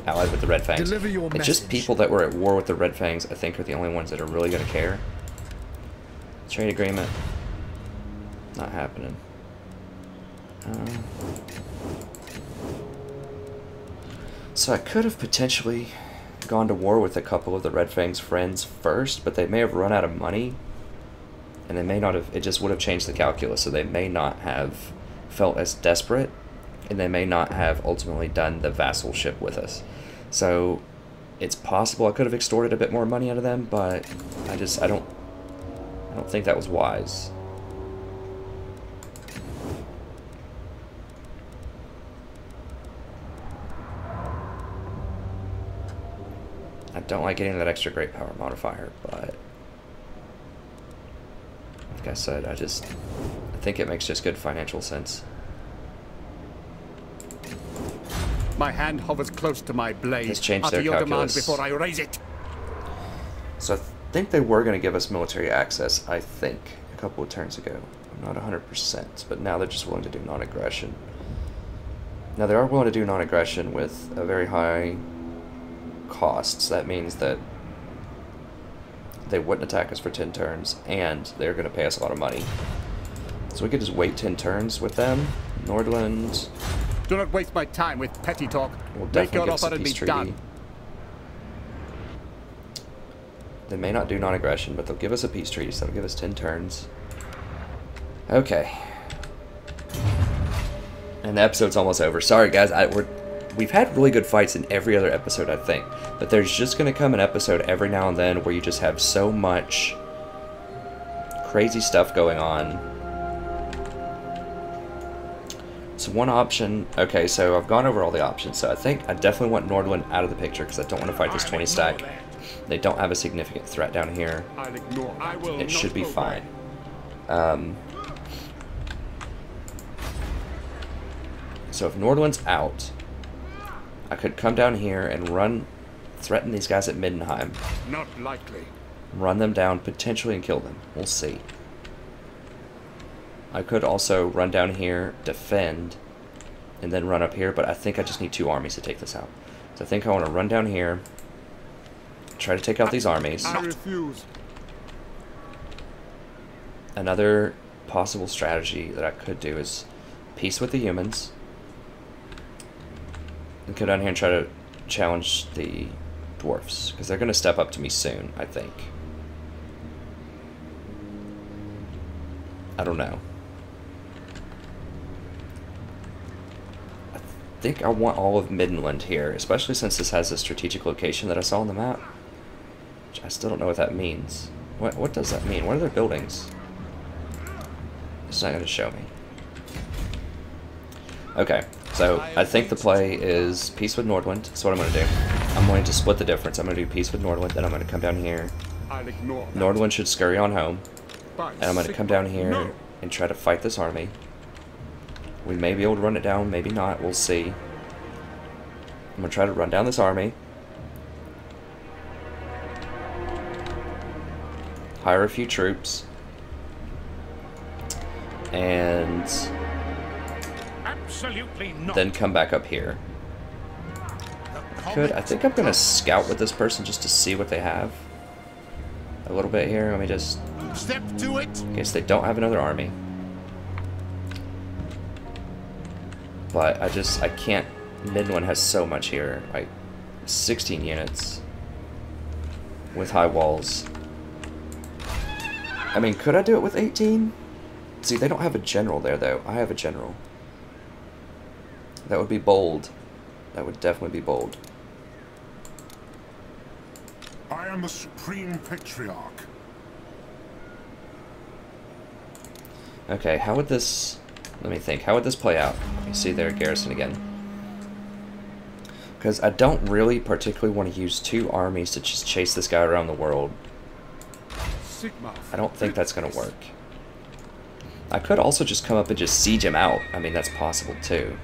allied with the Red Fangs. It's just people that were at war with the Red Fangs, I think, are the only ones that are really going to care. Trade agreement. Not happening. So I could have potentially gone to war with a couple of the Red Fangs' friends first, but they may have run out of money, and they may not have, it just would have changed the calculus, so they may not have felt as desperate, and they may not have ultimately done the vassalship with us. So it's possible I could have extorted a bit more money out of them, but I don't think that was wise. I don't like getting that extra great power modifier, but like I said, I think it makes just good financial sense. My hand hovers close to my blade. Let's change their Utter your demand calculus. before I raise it. So I think they were going to give us military access, I think, a couple of turns ago. I'm not 100%, but now they're just willing to do non-aggression. Now they are willing to do non-aggression with a very high costs. That means that they wouldn't attack us for 10 turns, and they're going to pay us a lot of money. So we could just wait 10 turns with them. Nordland, Do not waste my time with petty talk. We'll Make definitely your give us a offer and be peace treaty. done. They may not do non-aggression, but they'll give us a peace treaty, so they'll give us 10 turns. Okay. And the episode's almost over. Sorry, guys. We've had really good fights in every other episode, I think. But there's just going to come an episode every now and then where you just have so much crazy stuff going on. So one option... Okay, so I've gone over all the options. So I think I definitely want Nordland out of the picture because I don't want to fight this 20 stack. They don't have a significant threat down here. It should be fine. So if Nordland's out, I could come down here and threaten these guys at Middenheim. Not likely. Run them down, potentially, and kill them. We'll see. I could also run down here, defend, and then run up here, but I think I just need 2 armies to take this out. So I think I want to run down here, try to take out these armies. I refuse. Another possible strategy that I could do is peace with the humans. And go down here and try to challenge the dwarfs, because they're going to step up to me soon, I think. I don't know. I think I want all of Middenland here, especially since this has a strategic location that I saw on the map. Which I still don't know what that means. What does that mean? What are their buildings? It's not going to show me. Okay, so I think the play is peace with Nordland. That's what I'm going to do. I'm going to split the difference. I'm going to do peace with Nordland, then I'm going to come down here. Nordland should scurry on home. And I'm going to come down here and try to fight this army. We may be able to run it down, maybe not. We'll see. I'm going to try to run down this army. Hire a few troops. And Absolutely not. then come back up here. I think I'm going to scout with this person just to see what they have. A little bit here. Let me just... Step to it. In case they don't have another army. But I can't... Midland has so much here. Like, 16 units. With high walls. I mean, could I do it with 18? See, they don't have a general there, though. I have a general. That would be bold. That would definitely be bold. I am the Supreme Patriarch. Okay, how would this... Let me think. How would this play out? You see their garrison again. Because I don't really particularly want to use 2 armies to just chase this guy around the world. I don't think that's going to work. I could also just come up and just siege him out. I mean, that's possible too.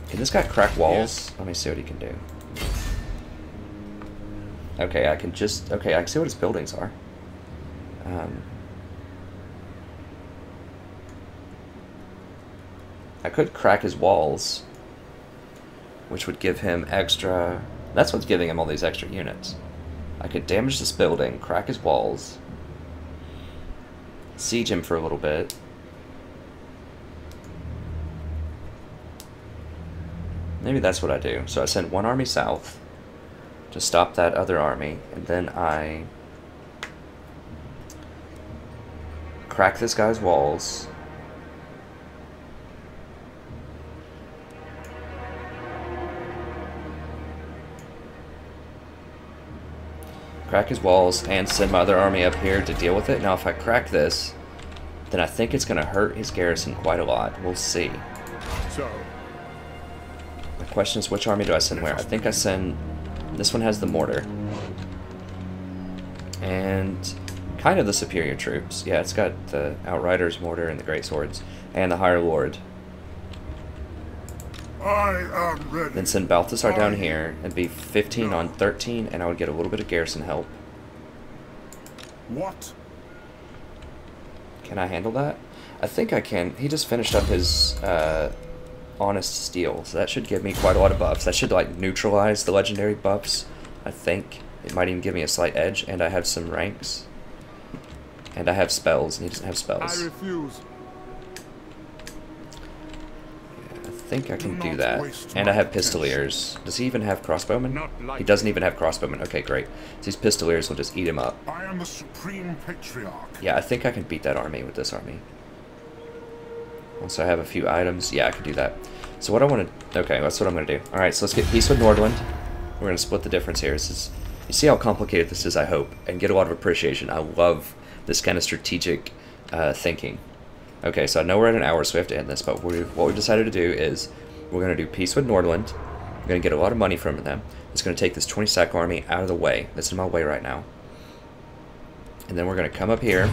Can this guy crack walls? Let me see what he can do. Okay, I can see what his buildings are. I could crack his walls, which would give him extra... That's what's giving him all these extra units. I could damage this building, crack his walls, siege him for a little bit. Maybe that's what I do. So I send 1 army south to stop that other army, and then I crack this guy's walls. Crack his walls and send my other army up here to deal with it. Now if I crack this, then I think it's going to hurt his garrison quite a lot. We'll see. So, The question is, which army do I send where? I think I send... This one has the mortar. And kind of the superior troops. Yeah, it's got the Outriders mortar and the Great Swords. And the Higher Lord. I am ready. Then send Balthasar down here and be 15 on 13, and I would get a little bit of garrison help. What? Can I handle that? I think I can. He just finished up his Honest Steel, so that should give me quite a lot of buffs. That should like neutralize the legendary buffs, I think. It might even give me a slight edge, and I have some ranks. And I have spells, and he doesn't have spells. I refuse. I think I can do that. And I have pistoliers. Does he even have crossbowmen? He doesn't even have crossbowmen. Okay, great. So these pistoliers will just eat him up. I am the Supreme Patriarch. Yeah, I think I can beat that army with this army. Once I have a few items, yeah, I can do that. So what I want to... Okay, that's what I'm going to do. Alright, so let's get peace with Nordland. We're going to split the difference here. This is, you see how complicated this is, I hope, and get a lot of appreciation. I love this kind of strategic thinking. Okay, so I know we're at an hour, so we have to end this, but what we've decided to do is we're going to do peace with Nordland. We're going to get a lot of money from them. It's going to take this 20-stack army out of the way. That's in my way right now. And then we're going to come up here.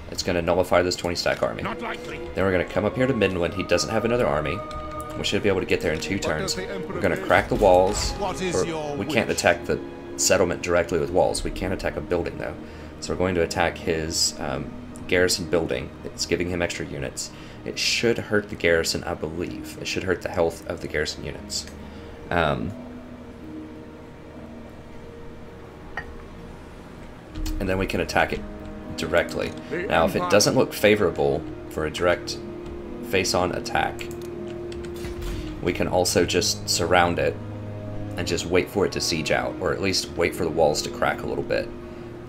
It's going to nullify this 20-stack army. Not likely. Then we're going to come up here to Midland. He doesn't have another army. We should be able to get there in 2 turns. We're going to crack the walls. We can't attack the settlement directly with walls. We can attack a building, though. So we're going to attack his garrison building. It's giving him extra units. It should hurt the garrison, I believe. It should hurt the health of the garrison units. And then we can attack it directly. Now, if it doesn't look favorable for a direct face-on attack, we can also just surround it and just wait for it to siege out, or at least wait for the walls to crack a little bit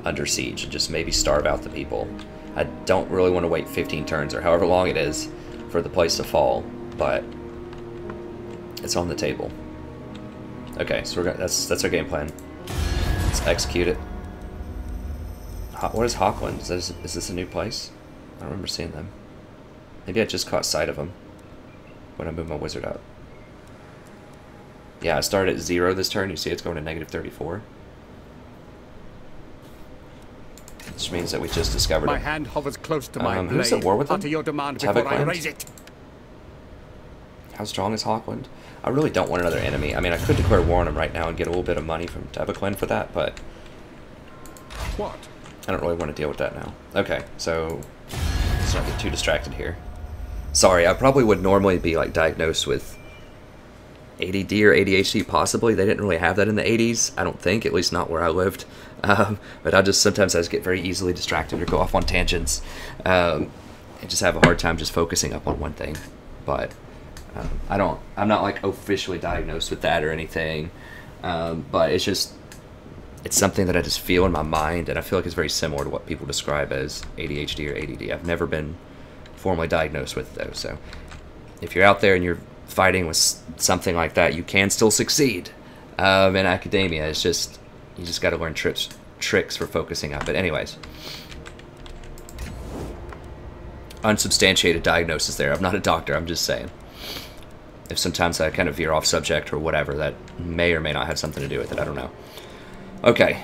under siege and just maybe starve out the people. I don't really want to wait 15 turns or however long it is for the place to fall, but it's on the table. Okay, so we're gonna, that's our game plan. Let's execute it. What is Hawkland? Is this a new place? I don't remember seeing them. Maybe I just caught sight of them when I moved my wizard up. Yeah, I started at 0 this turn. You see it's going to -34. Which means that we just discovered My it. hand hovers close to my blade. Who's at war with them? Utter your demand before I Tabakland? raise it. How strong is Hawkland? I really don't want another enemy. I mean, I could declare war on him right now and get a little bit of money from Tabakland for that, but What? I don't really want to deal with that now. Okay, so let's not get too distracted here. Sorry, I probably would normally be like diagnosed with ADD or ADHD, possibly. They didn't really have that in the 80s, I don't think, at least not where I lived. But sometimes I just get very easily distracted or go off on tangents, and just have a hard time just focusing up on one thing. But I'm not like officially diagnosed with that or anything, but it's something that I just feel in my mind, and I feel like it's very similar to what people describe as ADHD or ADD. I've never been formally diagnosed with it, though, so if you're out there and you're fighting with something like that, you can still succeed in academia. It's just, you just got to learn tricks for focusing up. But anyways, unsubstantiated diagnosis there. I'm not a doctor, I'm just saying. If sometimes I kind of veer off subject or whatever, that may or may not have something to do with it, I don't know. Okay,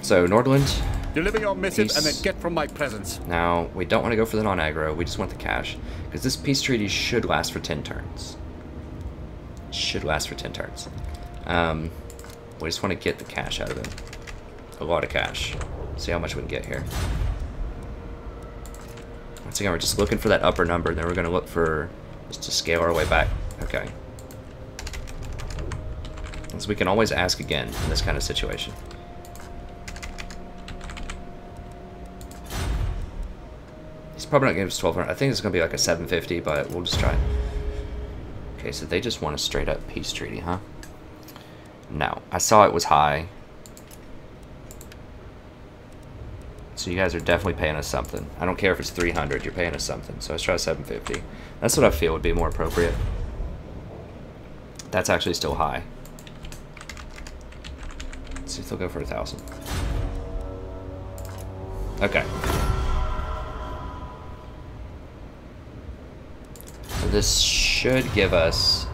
so Nordland. Deliver your missive Peace. and then get from my presence. Now, we don't want to go for the non-aggro, we just want the cash. Because this peace treaty should last for 10 turns. Should last for 10 turns. We just want to get the cash out of him. A lot of cash. See how much we can get here. Once again, we're just looking for that upper number, and then we're going to look for, just to scale our way back. Okay. So we can always ask again in this kind of situation. He's probably not going to give us 1200. I think it's going to be like a 750, but we'll just try. Okay, so they just want a straight up peace treaty, huh? No, I saw it was high. So you guys are definitely paying us something. I don't care if it's 300, you're paying us something. So let's try 750. That's what I feel would be more appropriate. That's actually still high. Let's see if they'll go for 1,000. Okay. So this should give us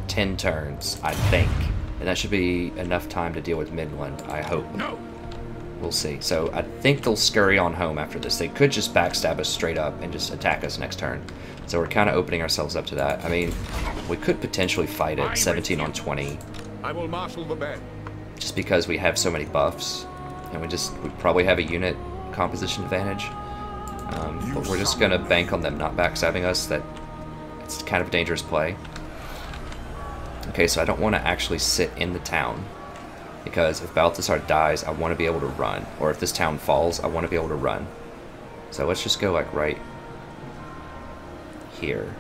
10 turns, I think. And that should be enough time to deal with Midland, I hope. No. We'll see. So I think they'll scurry on home after this. They could just backstab us straight up and just attack us next turn. So we're kind of opening ourselves up to that. I mean, we could potentially fight it 17 on 20. I will marshal the band. Just because we have so many buffs. And we probably have a unit composition advantage. But we're just going to bank on them not backstabbing us. It's kind of a dangerous play. Okay, so I don't want to actually sit in the town. Because if Balthasar dies, I want to be able to run. Or if this town falls, I want to be able to run. So let's just go like right here.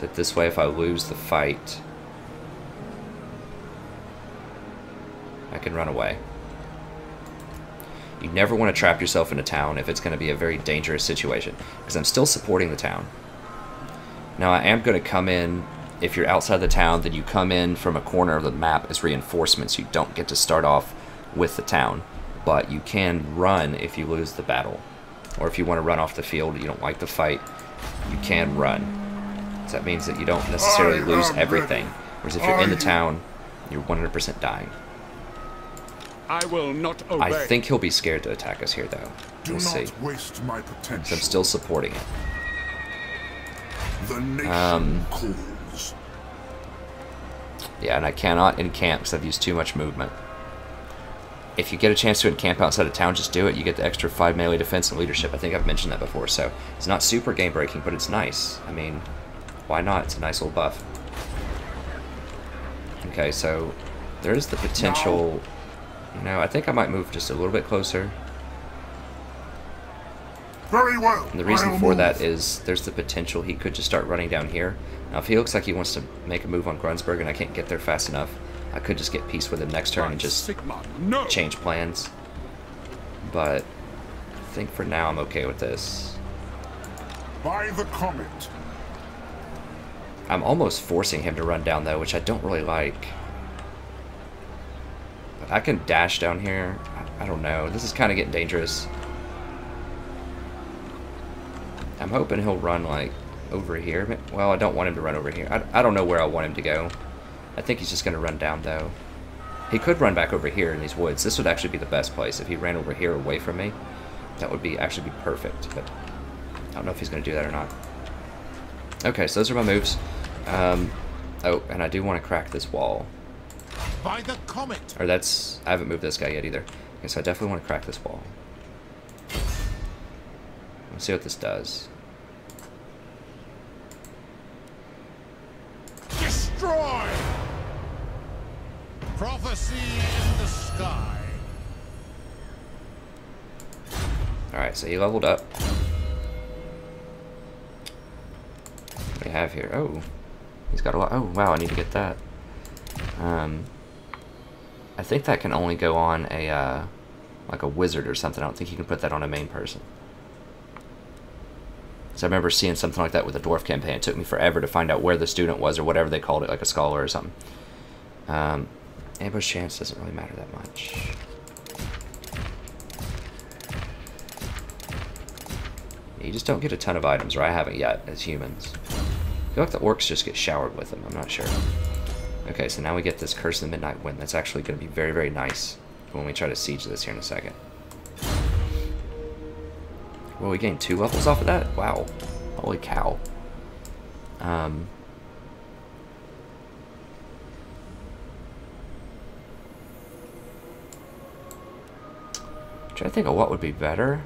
So this way, if I lose the fight, I can run away. You never want to trap yourself in a town if it's going to be a very dangerous situation, because I'm still supporting the town. Now I am going to come in, if you're outside the town, then you come in from a corner of the map as reinforcements. You don't get to start off with the town, but you can run if you lose the battle. Or if you want to run off the field, you don't like the fight, you can run. So that means that you don't necessarily lose everything. Whereas if you're in the town, you're 100% dying. I will not obey. I think he'll be scared to attack us here, though. Do We'll see. not waste my potential. So I'm still supporting it. The nation calls. Yeah, and I cannot encamp because I've used too much movement. If you get a chance to encamp outside of town, just do it. You get the extra 5 melee defense and leadership. I think I've mentioned that before, so it's not super game-breaking, but it's nice. I mean, why not? It's a nice little buff. Okay, so there is the potential... You know, I think I might move just a little bit closer. Very well. And the reason for that is there's the potential he could just start running down here. Now, if he looks like he wants to make a move on Grunsburg and I can't get there fast enough, I could just get peace with him next turn and just change plans. But I think for now I'm okay with this. By the comet. I'm almost forcing him to run down, though, which I don't really like. But I can dash down here. I don't know. This is kind of getting dangerous. I'm hoping he'll run, like, over here. Well, I don't want him to run over here. I don't know where I want him to go. I think he's just going to run down, though. He could run back over here in these woods. This would actually be the best place. If he ran over here away from me, that would actually be perfect. But I don't know if he's going to do that or not. Okay, so those are my moves. Oh, and I do want to crack this wall. By the comet. Or that's... I haven't moved this guy yet either. Okay, so I definitely want to crack this wall. Let's see what this does. Destroy! Prophecy in the sky. Alright, so he leveled up. What do we have here? Oh, he's got a lot. Oh, wow, I need to get that. I think that can only go on a, like a wizard or something. I don't think you can put that on a main person. So I remember seeing something like that with the dwarf campaign. It took me forever to find out where the student was or whatever they called it, like a scholar or something. Ambush chance doesn't really matter that much. You just don't get a ton of items, or I haven't yet, as humans. I feel like the orcs just get showered with them, I'm not sure. Okay, so now we get this Curse of the Midnight Wind. That's actually going to be very, very nice when we try to siege this here in a second. Well, we gained 2 levels off of that? Wow. Holy cow. Trying to think of what would be better.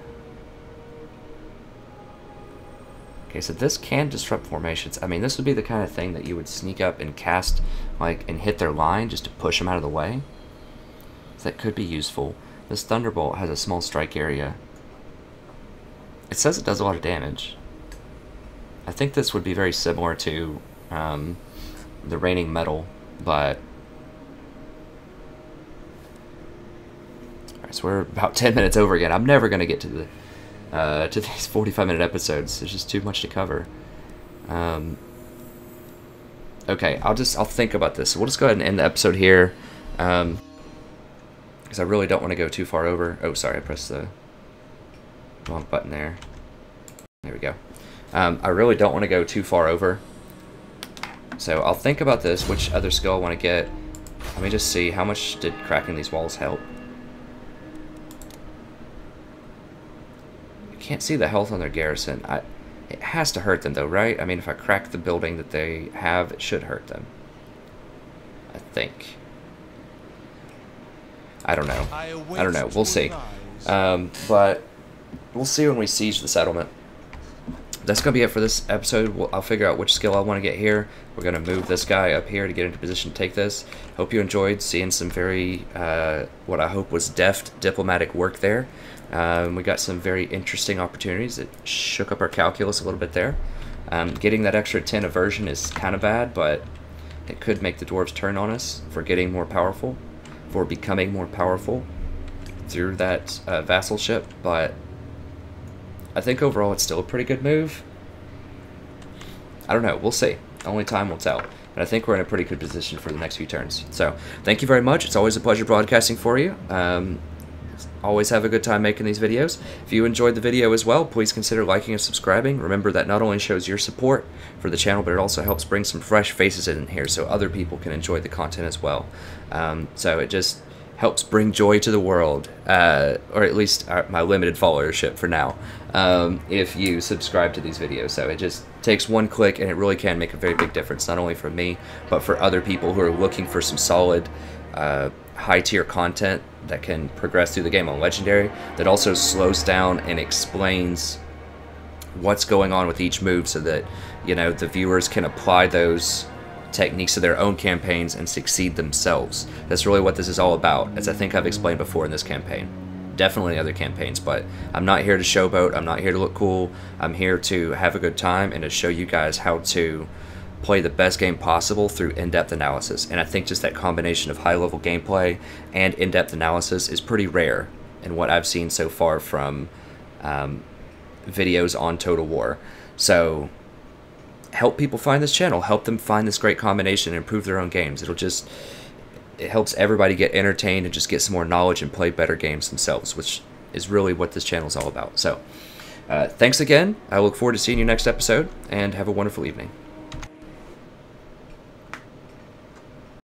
Okay, so this can disrupt formations. I mean, this would be the kind of thing that you would sneak up and cast, like, and hit their line just to push them out of the way. So that could be useful. This Thunderbolt has a small strike area. It says it does a lot of damage. I think this would be very similar to the Raining Metal, but... Alright, so we're about 10 minutes over again. I'm never going to get to the... to these 45-minute episodes. There's just too much to cover. Okay, I'll think about this. So we'll just go ahead and end the episode here, because I really don't want to go too far over. Oh, sorry, I pressed the wrong button there. There we go. I really don't want to go too far over, so I'll think about this, which other skill I want to get. Let me just see, how much did cracking these walls help? Can't see the health on their garrison. It has to hurt them though, right? I mean, if I crack the building that they have, it should hurt them. I think. I don't know. I don't know. We'll see. But we'll see when we siege the settlement. That's going to be it for this episode. I'll figure out which skill I want to get here. We're going to move this guy up here to get into position to take this. Hope you enjoyed seeing some very, what I hope was deft diplomatic work there. We got some very interesting opportunities that shook up our calculus a little bit there. Getting that extra 10 aversion is kind of bad, but it could make the dwarves turn on us for getting more powerful, for becoming more powerful through that vassalship. But I think overall it's still a pretty good move. I don't know. We'll see. Only time will tell. But I think we're in a pretty good position for the next few turns. So thank you very much. It's always a pleasure broadcasting for you. Always have a good time making these videos. If you enjoyed the video as well, please consider liking and subscribing. Remember that not only shows your support for the channel, but it also helps bring some fresh faces in here so other people can enjoy the content as well. So it just helps bring joy to the world, or at least my limited followership for now, if you subscribe to these videos. So it just takes one click and it really can make a very big difference, not only for me, but for other people who are looking for some solid high-tier content that can progress through the game on Legendary, that also slows down and explains what's going on with each move so that, you know, the viewers can apply those techniques to their own campaigns and succeed themselves. That's really what this is all about, as I think I've explained before in this campaign. Definitely in other campaigns, but I'm not here to showboat, I'm not here to look cool, I'm here to have a good time and to show you guys how to play the best game possible through in-depth analysis. And I think just that combination of high-level gameplay and in-depth analysis is pretty rare in what I've seen so far from videos on Total War. So help people find this channel, help them find this great combination and improve their own games. It helps everybody get entertained and just get some more knowledge and play better games themselves, which is really what this channel is all about. So thanks again. I look forward to seeing you next episode, and have a wonderful evening.